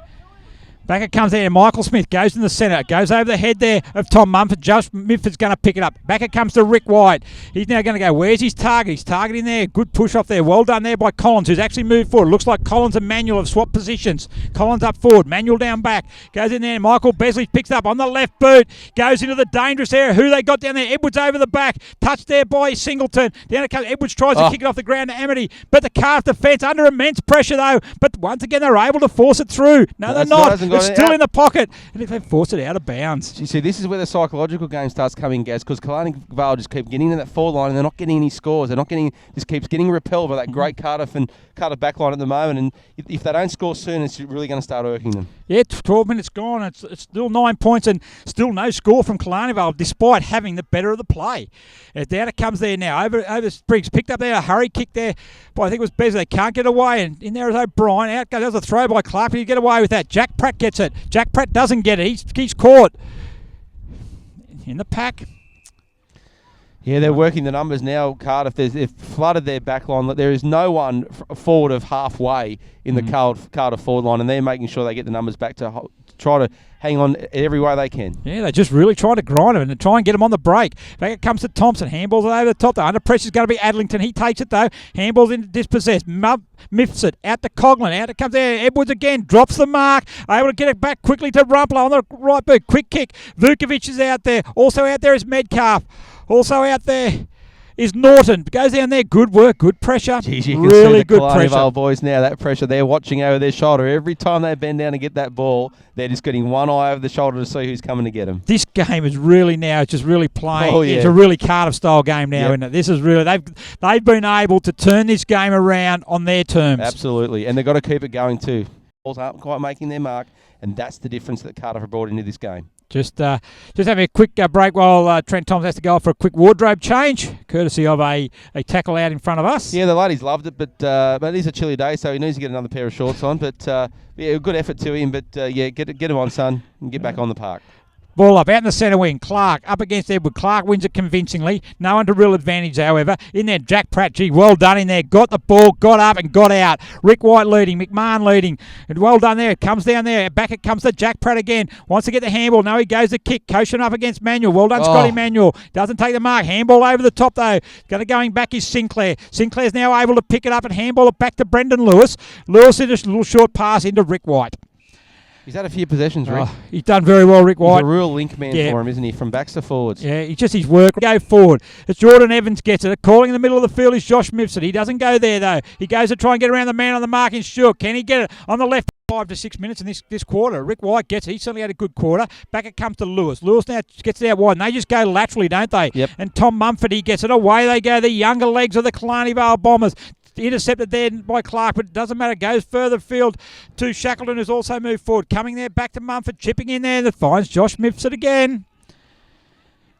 Back it comes there. Michael Smith goes in the centre. Goes over the head there of Tom Mumford. Josh Mumford's going to pick it up. Back it comes to Rick White. He's now going to go. Where's his target? He's targeting there. Good push off there. Well done there by Collins, who's actually moved forward. Looks like Collins and Manuel have swapped positions. Collins up forward. Manuel down back. Goes in there. Michael Besley picks up on the left boot. Goes into the dangerous area. Who they got down there? Edwards over the back. Touched there by Singleton. Down it comes. Edwards tries to kick it off the ground to Amity. But the Cardiff defence under immense pressure though. But once again, they're able to force it through. No, they're not. They're still in the pocket. And if they force it out of bounds. You see, this is where the psychological game starts coming, Gaz, because Killarney Vale just keep getting in that forward line and they're not getting any scores. They're not getting, just keeps getting repelled by that great Cardiff back line at the moment. And if they don't score soon, it's really going to start irking them. Yeah, 12 minutes gone. It's still 9 points and still no score from Killarney Vale, despite having the better of the play. Down it comes there now. Over Spriggs. Picked up there. A hurry kick there. But I think it was Besley. They can't get away. And in there is O'Brien. Out goes. That was a throw by Clark. But he get away with that. Jack Pratt gets it. Jack Pratt doesn't get it. He's caught in the pack. Yeah, they're working the numbers now, Cardiff. They've flooded their back line. There is no one forward of halfway in the Cardiff forward line, and they're making sure they get the numbers back to try to hang on every way they can. Yeah, they're just really trying to grind them and try and get them on the break. Back it comes to Thompson. Handballs over the top. The under pressure is going to be Adlington. He takes it though. Handballs into dispossessed. Miffs it. Out to Coughlin. Out it comes there. Edwards again. Drops the mark. Able to get it back quickly to Rumpler on the right boot. Quick kick. Vukovic is out there. Also out there is Medcalf. Also out there is Norton. Goes down there. Good work. Good pressure. Jeez, you can really see the good Killarney pressure. Vale boys now. That pressure. They're watching over their shoulder. Every time they bend down to get that ball, they're just getting one eye over the shoulder to see who's coming to get them. This game is really now just really playing. Oh, yeah. It's a really Cardiff style game now, isn't it? This is really they've been able to turn this game around on their terms. Absolutely, and they've got to keep it going too. Balls aren't quite making their mark, and that's the difference that Cardiff have brought into this game. Just having a quick break while Trent Thomas has to go off for a quick wardrobe change, courtesy of a tackle out in front of us. Yeah, the ladies loved it, but it is a chilly day, so he needs to get another pair of shorts on. But yeah, good effort to him. But yeah, get him on, son, and get back on the park. Ball up, out in the centre wing. Clark up against Edward. Clark wins it convincingly. No under real advantage, however. In there, Jack Pratt. Gee, well done in there. Got the ball, got up and got out. Rick White leading, McMahon leading. And well done there. It comes down there. Back it comes to Jack Pratt again. Wants to get the handball. No, he goes to kick. Caution up against Manuel. Well done, Scotty Manuel. Doesn't take the mark. Handball over the top, though. Going back is Sinclair. Sinclair's now able to pick it up and handball it back to Brendan Lewis. Lewis in a little short pass into Rick White. He's had a few possessions, Rick. He's done very well, Rick White. He's a real link man for him, isn't he? From backs to forwards. Yeah, it's just his work. Go forward. It's Jordan Evans gets it. Calling in the middle of the field is Josh Mifsud. He doesn't go there, though. He goes to try and get around the man on the mark in Stewart. Can he get it on the left? 5 to 6 minutes in this quarter. Rick White gets it. He certainly had a good quarter. Back it comes to Lewis. Lewis now gets it out wide. And they just go laterally, don't they? Yep. And Tom Mumford, he gets it. Away they go. The younger legs of the Killarney Vale Bombers. Intercepted there by Clark, but it doesn't matter. Goes further field to Shackleton, who's also moved forward. Coming there, back to Mumford, chipping in there. That finds Josh Mifsud again.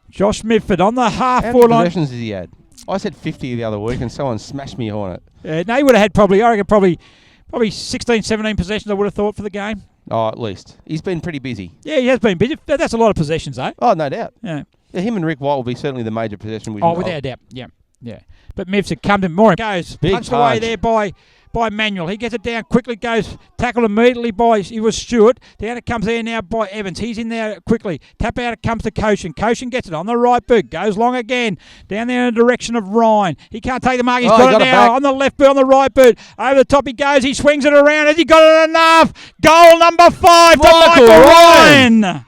Josh Mifsud on the half-forward line. How many possessions has he had? I said 50 the other week, and someone smashed me on it. No, he would have had probably 16, 17 possessions, I would have thought, for the game. Oh, at least. He's been pretty busy. Yeah, he has been busy. That's a lot of possessions, though. Oh, no doubt. Yeah. Yeah, him and Rick White will be certainly the major possession. Oh, without a doubt. Yeah, yeah. But Mivs had come to more. Goes Big punched away there by Manuel. He gets it down quickly. Goes tackled immediately by Stewart. Down it comes there now by Evans. He's in there quickly. Tap out it comes to Koshin. Koshin gets it on the right boot. Goes long again. Down there in the direction of Ryan. He can't take the mark. He's got it now on the left boot, on the right boot. Over the top he goes. He swings it around. Has he got it enough? Goal number 5 to Michael Ryan.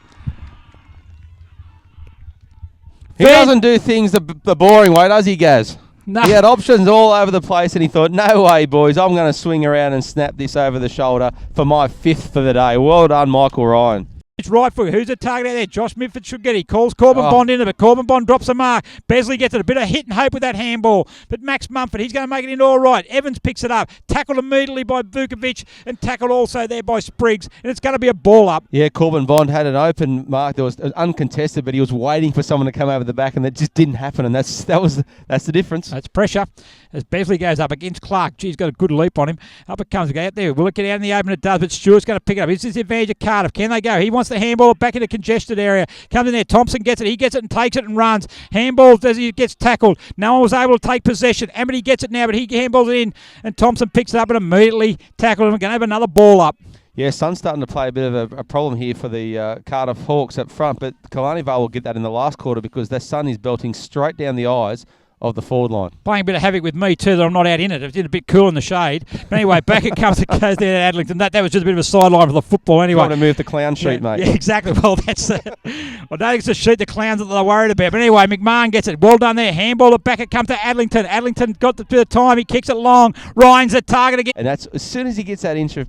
He doesn't do things the boring way, does he, Gaz? No. He had options all over the place, and he thought, no way, boys, I'm going to swing around and snap this over the shoulder for my 5th for the day. Well done, Michael Ryan. It's right foot. Who's the target out there? Josh Midford should get it. He calls Corbin Bond into it, but Corbin Bond drops the mark. Besley gets it. A bit of hit and hope with that handball. But Max Mumford, he's going to make it into all right. Evans picks it up. Tackled immediately by Vukovic and tackled also there by Spriggs. And it's going to be a ball up. Yeah, Corbin Bond had an open mark. It was uncontested, but he was waiting for someone to come over the back, and that just didn't happen. And that's the difference. That's pressure. As Besley goes up against Clark. He's got a good leap on him. Up it comes. Out there. Will it get out in the open? It does, but Stewart's going to pick it up. This is the advantage of Cardiff. Can they go? He wants the handball back in a congested area. Comes in there. Thompson gets it. He gets it and takes it and runs. Handballs as he gets tackled. No one was able to take possession. Amity gets it now, but he handballs it in, and Thompson picks it up and immediately tackled him. We're going to have another ball up. Yeah, Sun's starting to play a bit of a problem here for the Cardiff Hawks up front, but Killarney Vale will get that in the last quarter because their Sun is belting straight down the eyes of the forward line. Playing a bit of havoc with me too, that I'm not out in it. It's a bit cool in the shade. But anyway, back it comes. It goes there to Adlington. That was just a bit of a sideline for the football anyway. Trying to move the clown sheet, mate. Yeah, exactly. Well, that's I don't think it's the sheet the clowns that they're worried about. But anyway, McMahon gets it. Well done there. Handball it back. It comes to Adlington. Adlington got the bit of time. He kicks it long. Ryan's the target again. And that's as soon as he gets that inch of...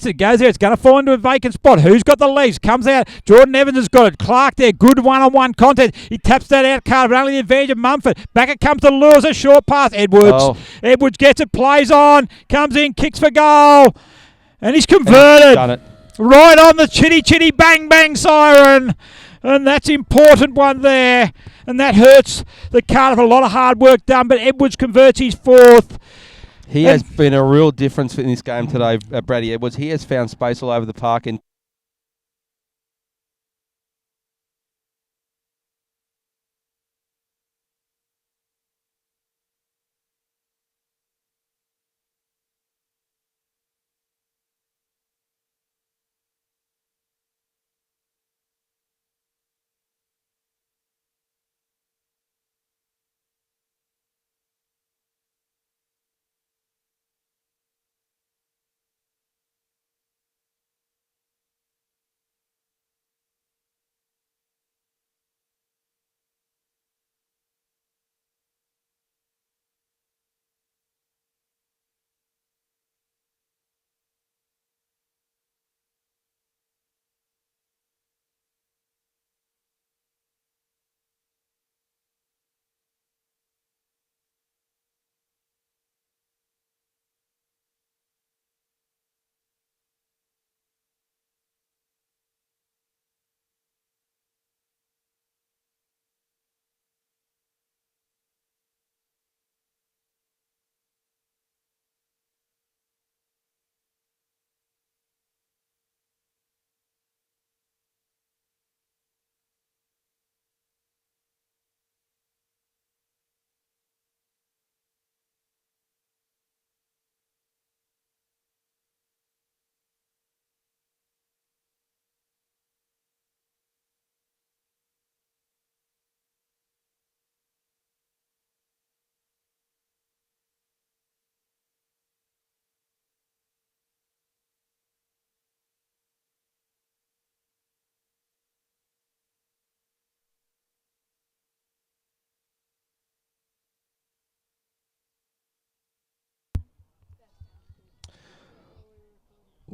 It goes there. It's going to fall into a vacant spot. Who's got the legs? Comes out. Jordan Evans has got it. Clark there. Good one-on-one contact. He taps that out. Cardiff only the advantage of Mumford. Back it comes to Lewis. A short pass. Edwards. Oh. Edwards gets it. Plays on. Comes in. Kicks for goal. And he's converted. He's done it. Right on the chitty bang bang siren. And that's important one there. And that hurts the Cardiff. A lot of hard work done. But Edwards converts his 4th. He has been a real difference in this game today, Brady Edwards. He has found space all over the park. And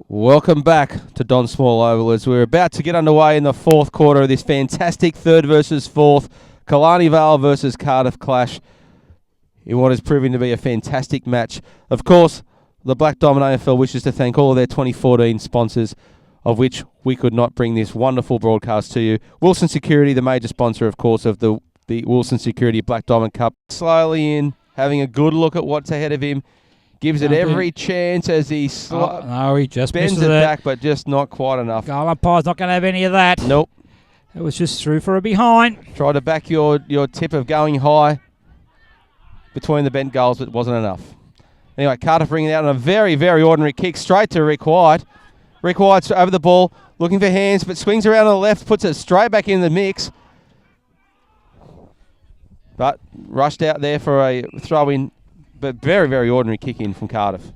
welcome back to Don Small Oval as we're about to get underway in the 4th quarter of this fantastic 3rd versus 4th Killarney Vale versus Cardiff clash in what is proving to be a fantastic match. Of course, the Black Diamond AFL wishes to thank all of their 2014 sponsors, of which we could not bring this wonderful broadcast to you. Wilson Security, the major sponsor, of course, of the Wilson Security Black Diamond Cup. Slowly in, having a good look at what's ahead of him. Gives it every chance as he no, he just bends misses it back, but just not quite enough. Goal umpire's not going to have any of that. Nope. It was just through for a behind. Tried to back your tip of going high between the bent goals, but it wasn't enough. Anyway, Cardiff bringing it out on a very, very ordinary kick straight to Rick White. Rick White's over the ball, looking for hands, but swings around on the left, puts it straight back in the mix. But rushed out there for a throw-in, but very, very ordinary kick-in from Cardiff.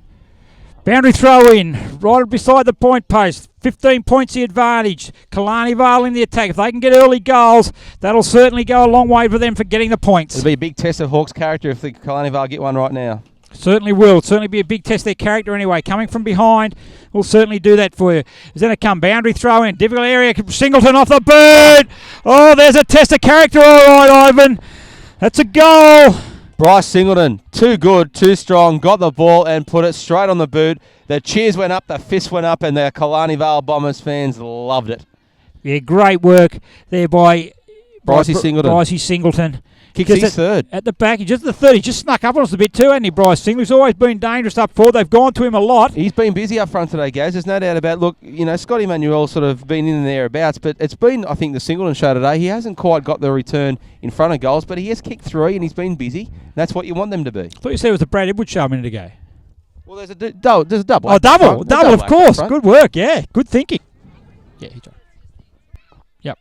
Boundary throw-in, right beside the point post. 15 points the advantage. Killarney Vale in the attack. If they can get early goals, that'll certainly go a long way for them for getting the points. It'll be a big test of Hawks' character if the Killarney Vale get one right now. Certainly will. Certainly be a big test of their character anyway. Coming from behind will certainly do that for you. Is going to come boundary throw in. Difficult area. Singleton off the boot. Oh, there's a test of character. All right, Ivan. That's a goal. Bryce Singleton, too good, too strong, got the ball and put it straight on the boot. The cheers went up, the fists went up, and the Killarney Vale Bombers fans loved it. Yeah, great work there by Brycey Singleton. Kicks his third. At the back, he's just the third. He just snuck up on us a bit too, hasn't he, Bryce Singleton? He's always been dangerous up forward. They've gone to him a lot. He's been busy up front today, Gaz. There's no doubt about it. Look, Scotty Manuel's sort of been in and thereabouts, but it's been, I think, the Singleton show today. He hasn't quite got the return in front of goals, but he has kicked 3 and he's been busy. That's what you want them to be. I thought you said it was the Brad Edwards show a minute ago. Well, there's a double. Oh, double, of course. Good work, yeah. Good thinking. Yeah, he's right. Yep.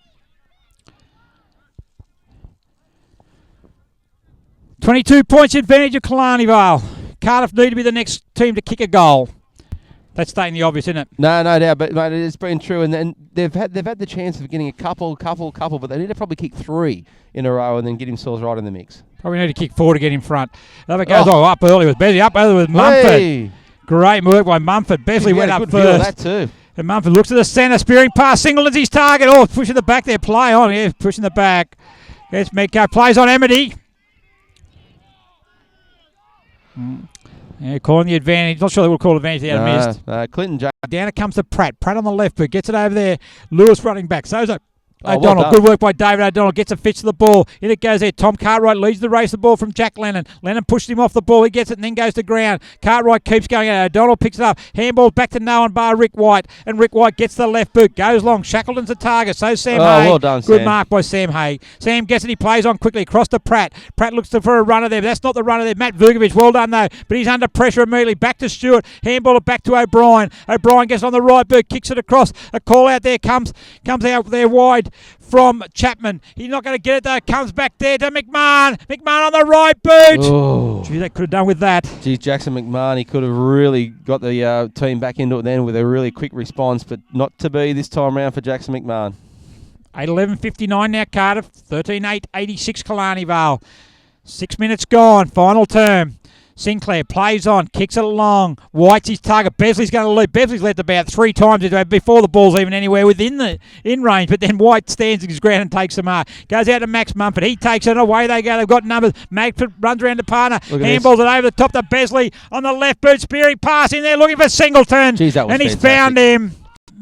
22 points advantage of Killarney Vale. Cardiff need to be the next team to kick a goal. That's stating the obvious, isn't it? No doubt, but mate, it's been true, and then they've had the chance of getting a couple, but they need to probably kick 3 in a row and then get themselves right in the mix. Probably need to kick 4 to get in front. Another goes up early with Besley, up early with Mumford. Hey. Great work by Mumford. Besley went up good first. View of that too. And Mumford looks at the centre, spearing past Singleton's his target. Oh, pushing the back there. Play on. Yeah, pushing the back. Gets Metcalf. Plays on Amity. Yeah, calling the advantage. Not sure they will call advantage. They had missed. Clinton James. Down it comes to Pratt. Pratt on the left boot. Gets it over there. Lewis running back. So's O'Donnell. Well good work by David O'Donnell. Gets a fitch to the ball. In it goes there. Tom Cartwright leads the race. The ball from Jack Lennon. Lennon pushes him off the ball. He gets it and then goes to ground. Cartwright keeps going out. O'Donnell picks it up. Handball back to no one bar Rick White. And Rick White gets the left boot. Goes long. Shackleton's the target. So Sam Hay. Well done, good Sam. mark by Sam Hay. Sam gets it. He plays on quickly. Across to Pratt. Pratt looks for a runner there. But that's not the runner there. Matt Vukovic. Well done though. But he's under pressure immediately. Back to Stewart. Handball it back to O'Brien. O'Brien gets on the right boot. Kicks it across. A call out there comes out there wide from Chapman. He's not going to get it though. Comes back there to McMahon. McMahon on the right boot. Oh. Gee, they could have done with that. Geez, Jackson McMahon, he could have really got the team back into it then with a really quick response, but not to be this time round for Jackson McMahon. 8:11:59 now Cardiff. 13:8:86 Killarney Vale. 6 minutes gone. Final term. Sinclair plays on, kicks it along. White's his target. Besley's going to lead. Besley's led about 3 times before the ball's even anywhere within in range. But then White stands in his ground and takes the mark. Goes out to Max Mumford. He takes it and away they go. They've got numbers. Mumford runs around to partner. Handballs it over the top to Besley on the left boot. Spearing pass in there looking for Singleton. Jeez, that was and he's fantastic. found him.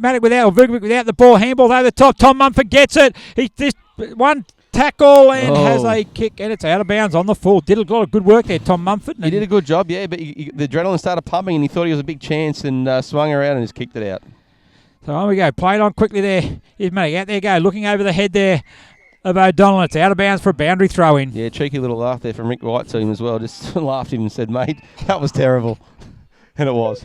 Vukovic without the ball. Handballs over the top. Tom Mumford gets it. This one tackle and has a kick, and it's out of bounds on the full. Did a lot of good work there, Tom Mumford. He did a good job, yeah, but the adrenaline started pumping and he thought he was a big chance and swung around and just kicked it out. So on we go. Played on quickly there. Here's Matty. Out there go. Looking over the head there of O'Donnell. It's out of bounds for a boundary throw in. Yeah, cheeky little laugh there from Rick White to him as well. Just laughed at him and said, mate, that was terrible. And it was.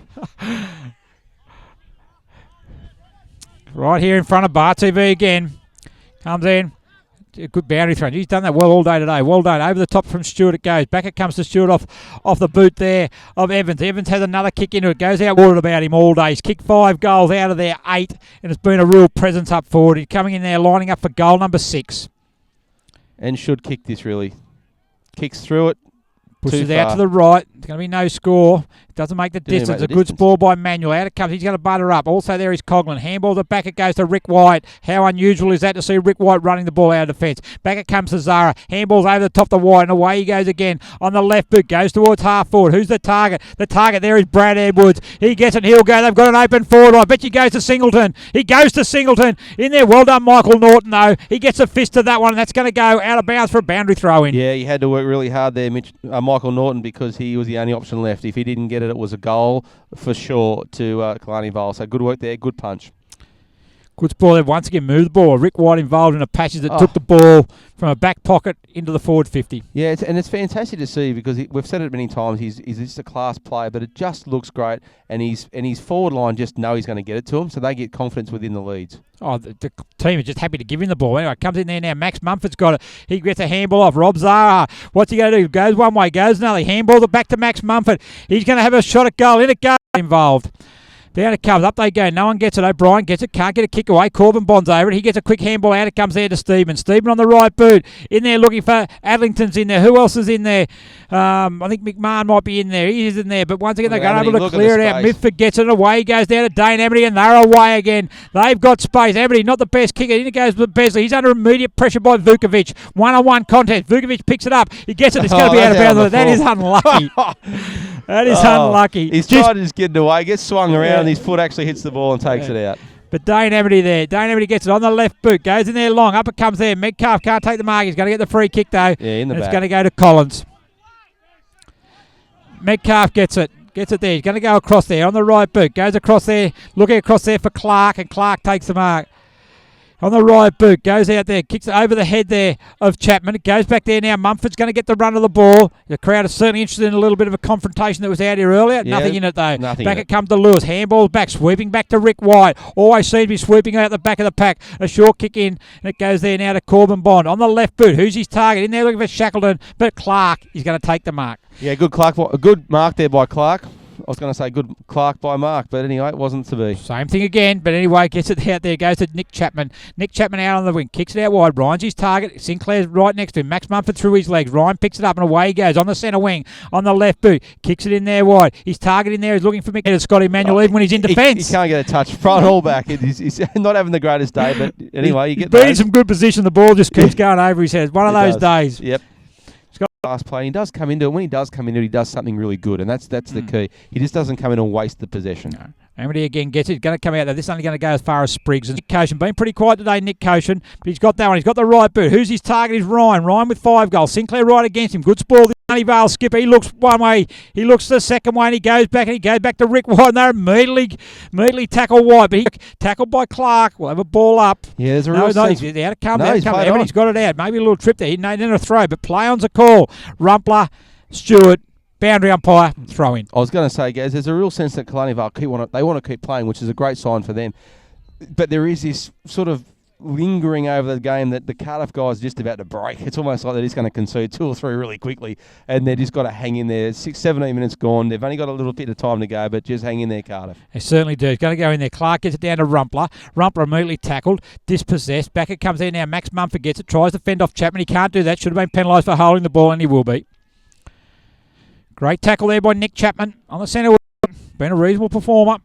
Right here in front of Bar TV again. Comes in. A good boundary throw. He's done that well all day today. Well done. Over the top from Stewart it goes. Back it comes to Stewart off the boot there of Evans. Evans has another kick into it. Goes out worried about him all day. He's kicked 5 goals out of there, 8. And it's been a real presence up forward. He's coming in there lining up for goal number 6. And should kick this really. Kicks through it. Pushes out to the right. It's going to be no score. It doesn't make the distance. A good ball by Manuel. Out it comes. He's going to butter up. Also there is Coughlin. Handball it back. It goes to Rick White. How unusual is that to see Rick White running the ball out of defence? Back it comes to Zara. Handball's over the top to White. And away he goes again. On the left boot. Goes towards half forward. Who's the target? The target there is Brad Edwards. He gets it. He'll go. They've got an open forward. I bet he goes to Singleton. He goes to Singleton. In there. Well done, Michael Norton, though. He gets a fist to that one. And that's going to go out of bounds for a boundary throw in. Yeah, he had to work really hard there, Michael Norton because he was the only option left. If he didn't get it, it was a goal for sure to Killarney Vale. So good work there, good punch. Good ball there. Once again, moved the ball. Rick White involved in a passage that took the ball from a back pocket into the forward 50. Yeah, it's fantastic to see because we've said it many times. He's just a class player, but it just looks great. And his forward line just know he's going to get it to him, so they get confidence within the leads. Oh, the team is just happy to give him the ball. Anyway, comes in there now. Max Mumford's got it. He gets a handball off. Rob Zara. What's he going to do? Goes one way, goes another. Handballs it back to Max Mumford. He's going to have a shot at goal. In it goes. Involved. Down it comes. Up they go. No one gets it. O'Brien gets it. Can't get a kick away. Corbin bonds over it. He gets a quick handball out. It comes there to Stephen. Stephen on the right boot. In there looking for Adlington's in there. Who else is in there? I think McMahon might be in there. He is in there. But once again, they're going able to clear it out. Mitford gets it away. He goes down to Dane Amity and they're away again. They've got space. Amity, not the best kicker. In it goes to Besley. He's under immediate pressure by Vukovic. One-on-one contest. Vukovic picks it up. He gets it. It's going to be out of bounds. That is unlucky. That is unlucky. He's trying to just get it away. Gets swung around. And his foot actually hits the ball and takes it out. But Dane Amity there. Dane Amity gets it on the left boot. Goes in there long. Up it comes there. Metcalf can't take the mark. He's going to get the free kick though. Yeah, in the back. It's going to go to Collins. Metcalf gets it. Gets it there. He's going to go across there on the right boot. Goes across there. Looking across there for Clark. And Clark takes the mark. On the right boot, goes out there, kicks it over the head there of Chapman. It goes back there now. Mumford's going to get the run of the ball. The crowd is certainly interested in a little bit of a confrontation that was out here earlier. Yeah, nothing in it though. Back it comes to Lewis. Handball back, sweeping back to Rick White. Always seems to be sweeping out the back of the pack. A short kick in, and it goes there now to Corbin Bond. On the left boot, who's his target? In there looking for Shackleton, but Clark is going to take the mark. Yeah, good Clark. A good mark there by Clark. I was going to say good Clark by Mark, but anyway, it wasn't to be. Same thing again, but anyway, gets it out there, goes to Nick Chapman. Nick Chapman out on the wing, kicks it out wide. Ryan's his target. Sinclair's right next to him. Max Mumford through his legs. Ryan picks it up and away he goes on the centre wing. On the left boot, kicks it in there wide. His target in there is looking for Scott Emmanuel even when he's in defence. He can't get a touch. Front or back. He's not having the greatest day, but anyway, you get been in some good position. The ball just keeps going over his head. One of those days. Yep. Last play, he does come into it. When he does come into it, he does something really good, and that's the key. He just doesn't come in and waste the possession. No. Amity again gets it. Going to come out there. This is only going to go as far as Spriggs. And Nick Coshin been pretty quiet today, Nick Coshin, but he's got that one. He's got the right boot. Who's his target? Is Ryan. Ryan with 5 goals. Sinclair right against him. Good spoil. The Killarney Vale skipper. He looks one way. He looks the second way, and he goes back. And he goes back to Rick White. And they immediately tackle White, but he tackled by Clark. Will have a ball up. Yeah, there's a real sense. He's out of come. He's got it out. Maybe a little trip there. Then a throw, but play on's a call. Rumpler, Stewart. Boundary umpire, throw in. I was going to say, guys, there's a real sense that Killarney Vale they want to keep playing, which is a great sign for them. But there is this sort of lingering over the game that the Cardiff guys are just about to break. It's almost like they're just going to concede 2 or 3 really quickly, and they've just got to hang in there. 17 minutes gone. They've only got a little bit of time to go, but just hang in there, Cardiff. They certainly do. He's going to go in there. Clark gets it down to Rumpler. Rumpler immediately tackled, dispossessed. Back it comes there now. Max Mumford gets it, tries to fend off Chapman. He can't do that. Should have been penalised for holding the ball, and he will be. Great tackle there by Nick Chapman on the centre. Been a reasonable performer.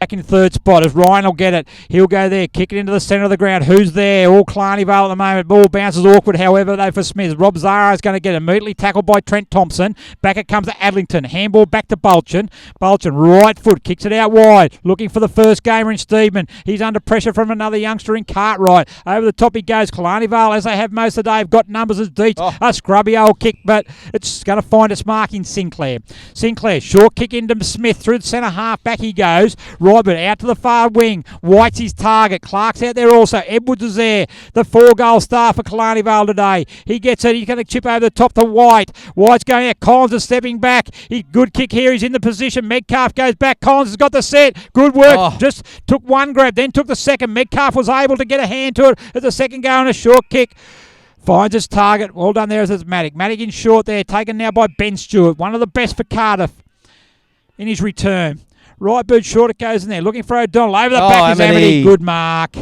Back in third spot as Ryan will get it. He'll go there, kick it into the centre of the ground. Who's there? All Killarney Vale at the moment. Ball bounces awkward, however, though, for Smith. Rob Zara is going to get immediately tackled by Trent Thompson. Back it comes to Adlington. Handball back to Bulchin. Bulchin, right foot, kicks it out wide. Looking for the first gamer in Steedman. He's under pressure from another youngster in Cartwright. Over the top he goes. Killarney Vale, as they have most of the day, have got numbers as deep. A scrubby old kick, but it's going to find its mark in Sinclair. Sinclair, short kick into Smith. Through the centre half. Back he goes. Robert out to the far wing. White's his target. Clark's out there also. Edwards is there. The 4-goal star for Killarney Vale today. He gets it. He's going to chip over the top to White. White's going out. Collins is stepping back. Good kick here. He's in the position. Metcalf goes back. Collins has got the set. Good work. Just took one grab, then took the second. Metcalf was able to get a hand to it as the second go on a short kick. Finds his target. Well done there as it's Maddock. Maddock in short there. Taken now by Ben Stewart. One of the best for Cardiff in his return. Right boot short it goes in there. Looking for O'Donnell. Over the back is Amity. Good mark.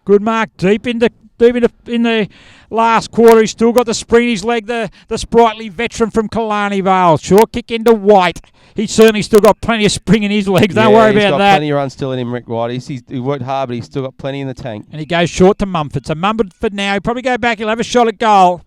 Good mark. Deep in the last quarter. He's still got the spring in his leg. The sprightly veteran from Killarney Vale. Short kick into White. He's certainly still got plenty of spring in his legs. Don't worry about that. He's got plenty of run still in him, Rick White. He worked hard, but he's still got plenty in the tank. And he goes short to Mumford. So Mumford for now. He'll probably go back. He'll have a shot at goal.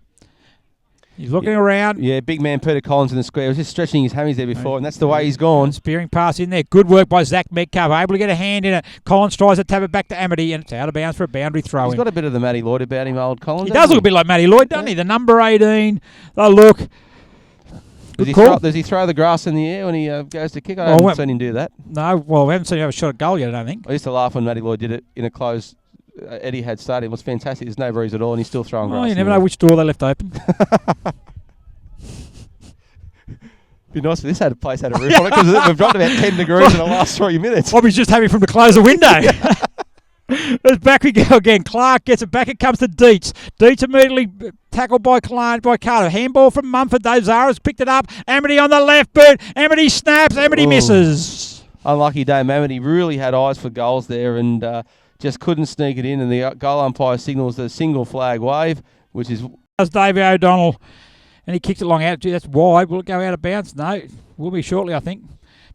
He's looking around. Yeah, big man Peter Collins in the square. He was just stretching his hammies there before, and that's the way he's gone. Spearing pass in there. Good work by Zach Metcalf. Able to get a hand in it. Collins tries to tap it back to Amity, and it's out of bounds for a boundary throw. He's got a bit of the Matty Lloyd about him, old Collins. He does look a bit like Matty Lloyd, doesn't he? The number 18. Oh, look. Good call. Does he throw the grass in the air when he goes to kick? I haven't seen him do that. No, well, we haven't seen him have a shot at goal yet, I don't think. I used to laugh when Matty Lloyd did it in a closed Etihad stadium. It was fantastic. There's no breeze at all, and he's still throwing grass. You never know which door they left open. Be nice if this place had a roof on it, because we've dropped about 10 degrees in the last 3 minutes. Bobby's just happy from to close the window. Back we go again. Clark gets it back. It comes to Dietz. Dietz immediately tackled by Cardiff. Handball from Mumford. Dave Zara's picked it up. Amity on the left boot. Amity snaps. Amity misses. Unlucky Dame Amity really had eyes for goals there and just couldn't sneak it in. And the goal umpire signals the single flag wave, which is... That's Davey O'Donnell. And he kicks it long out. Gee, that's wide. Will it go out of bounds? No. Will be shortly, I think.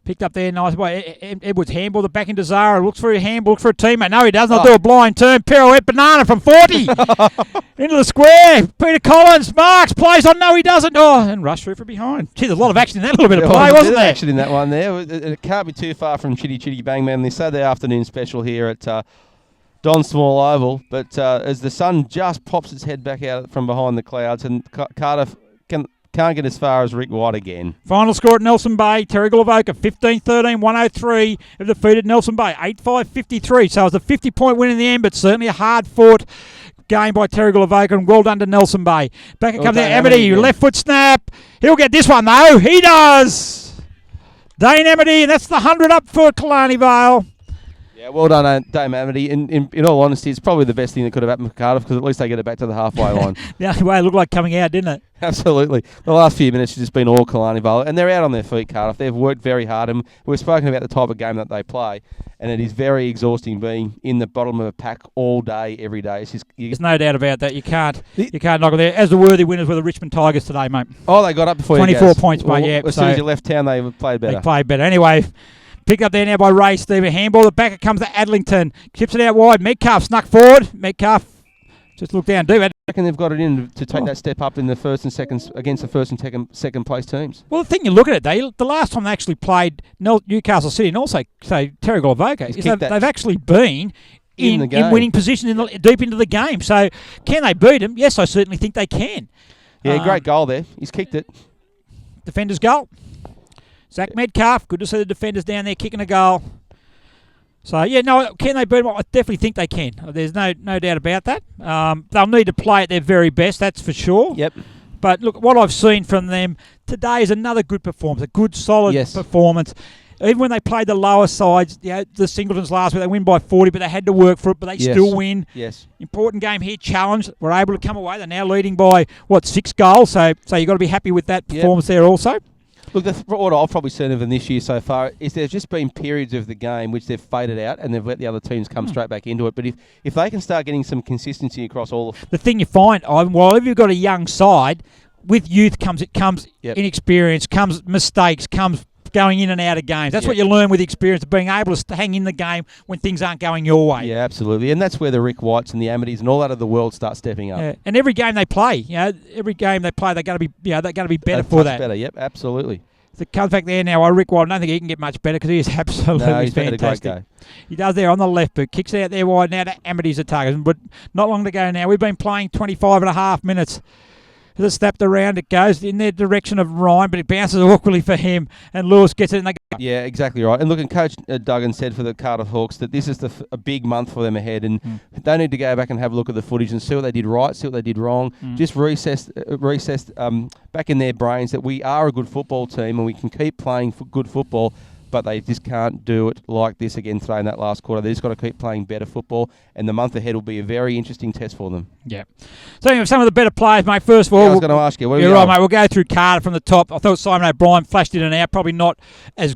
Picked up there, nice by Edwards. Handball it back into Zara. Looks for a handball, looks for a teammate. No, he doesn't. I'll do a blind turn. Pirouette banana from 40. Into the square. Peter Collins marks. Plays on. No, he doesn't. Oh, and rush through from behind. Gee, there's a lot of action in that little bit of play, wasn't there? Action in that one there. It can't be too far from Chitty Chitty Bang Man. They Saturday afternoon special here at Don Small Oval. But as the sun just pops its head back out from behind the clouds, and Cardiff can't get as far as Rick White again. Final score at Nelson Bay. Terrigal Avoca 15-13, 103 have defeated Nelson Bay 8-5-53. So it was a 50-point win in the end, but certainly a hard-fought game by Terrigal Avoca, and well done to Nelson Bay. Back it comes there, Amity, left foot snap. He'll get this one though. He does. Dane Amity, and that's the 100 up for Killarney Vale. Yeah, well done, Dame Amity. In all honesty, it's probably the best thing that could have happened for Cardiff, because at least they get it back to the halfway line. The only way it looked like coming out, didn't it? Absolutely. The last few minutes has just been all Killarney Vale, and they're out on their feet, Cardiff. They've worked very hard, and we've spoken about the type of game that they play, and it is very exhausting being in the bottom of a pack all day, every day. It's just, there's no doubt about that. You can't knock it there. As the worthy winners were the Richmond Tigers today, mate. Oh, they got up before 24 points, mate. Yeah. As soon as you left town, they played better. They played better. Anyway, picked up there now by Ray Stephen. Handball it back. It comes to Adlington. Chips it out wide. Metcalf snuck forward. Metcalf just looked down deep. I reckon they've got it in to take that step up in the first and second against the first and second place teams. Well, the thing you look at it, the last time they actually played Newcastle City and also Terrigal Avoca, they've actually been in winning position deep into the game. So can they beat them? Yes, I certainly think they can. Yeah, great goal there. He's kicked it. Defender's goal. Zach Metcalf, good to see the defenders down there kicking a goal. So, yeah, no, can they beat them? I definitely think they can. There's no doubt about that. They'll need to play at their very best, that's for sure. Yep. But, look, what I've seen from them today is another good performance, a good, solid performance. Even when they played the lower sides, the Singletons last week, they win by 40, but they had to work for it, but they still win. Yes. Important game here, challenge. We're able to come away. They're now leading by, 6 goals, so you've got to be happy with that performance there also. Look, what I've probably seen of them this year so far is there's just been periods of the game which they've faded out and they've let the other teams come straight back into it. But if they can start getting some consistency across all of the thing you find, if you've got a young side, with youth comes inexperience, comes mistakes, comes going in and out of games. That's what you learn with experience of being able to hang in the game when things aren't going your way. Yeah, absolutely. And that's where the Rick Whites and the Amitys and all that of the world start stepping up. Yeah. And every game they play, every game they play, they're going to be, they're going to be better for that. Better, yep, absolutely. The comes back there now, Rick White, I don't think he can get much better because he is absolutely fantastic. He does there on the left boot, kicks it out there wide now to Amity's a target, but not long to go now. We've been playing 25 and a half minutes. As it snapped around, it goes in the direction of Ryan, but it bounces awkwardly for him, and Lewis gets it, and they go. Yeah, exactly right. And look, and Coach Duggan said for the Cardiff Hawks that this is a big month for them ahead, and they need to go back and have a look at the footage and see what they did right, see what they did wrong. Just recessed back in their brains that we are a good football team and we can keep playing good football, but they just can't do it like this again today in that last quarter. They just got to keep playing better football, and the month ahead will be a very interesting test for them. Yeah. So anyway, some of the better players, mate. First of all, I was going to ask you. You're right, mate. We'll go through Cardiff from the top. I thought Simon O'Brien flashed in and out, probably not as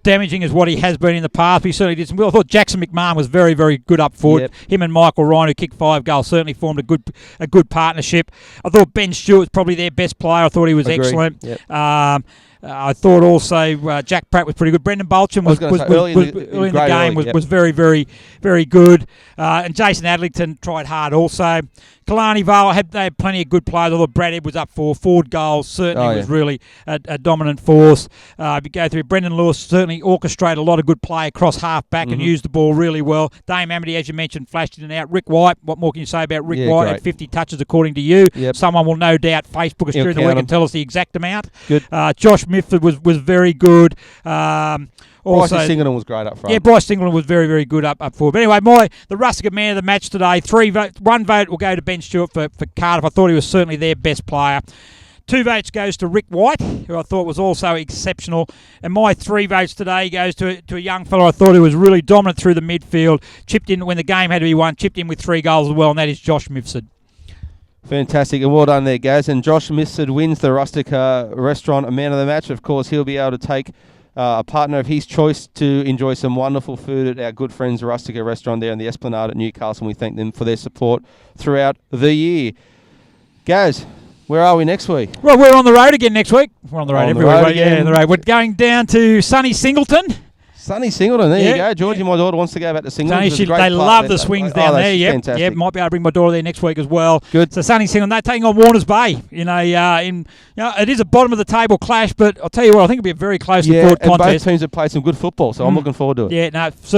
damaging as what he has been in the past, but he certainly did some well. I thought Jackson McMahon was very, very good up forward. Yep. Him and Michael Ryan, who kicked 5 goals, certainly formed a good partnership. I thought Ben Stewart was probably their best player. I thought he was excellent. Yep. I thought also Jack Pratt was pretty good. Brendan Bolcham was early in the game was very, very, very good. And Jason Adlington tried hard also. Killarney Vale they had plenty of good players. Although Brad Edwards up for forward goals certainly was really a dominant force. If you go through, Brendan Lewis certainly orchestrated a lot of good play across half back and used the ball really well. Dame Amity, as you mentioned, flashed in and out. Rick White, what more can you say about Rick White? At 50 touches according to you. Someone will no doubt Facebook us during the week and tell us the exact amount. Good. Josh Mifford was very good. Bryce Singleton was great up front. Yeah, Bryce Singleton was very, very good up forward. But anyway, the Rustica man of the match today, 1 vote will go to Ben Stewart for Cardiff. I thought he was certainly their best player. 2 votes goes to Rick White, who I thought was also exceptional. And my 3 votes today goes to a young fellow I thought who was really dominant through the midfield, chipped in when the game had to be won, chipped in with 3 goals as well, and that is Josh Mifsud. Fantastic, and well done there, Gaz. And Josh Mifsud wins the Rustica Restaurant Man of the Match. Of course, he'll be able to take a partner of his choice to enjoy some wonderful food at our good friends Rustica Restaurant there in the Esplanade at Newcastle, and we thank them for their support throughout the year. Gaz, where are we next week? Well, we're on the road again next week. We're on the road every week. Yeah, on the road. We're going down to sunny Singleton. Sunny Singleton, there you go. Georgie, my daughter, wants to go back to Singleton. They love the swings down there. Yeah, might be able to bring my daughter there next week as well. Good. So Sunny Singleton, they're taking on Warners Bay. It is a bottom of the table clash, but I'll tell you what, I think it'll be a very close and fought contest. Both teams have played some good football, so I'm looking forward to it. Yeah, no, certainly.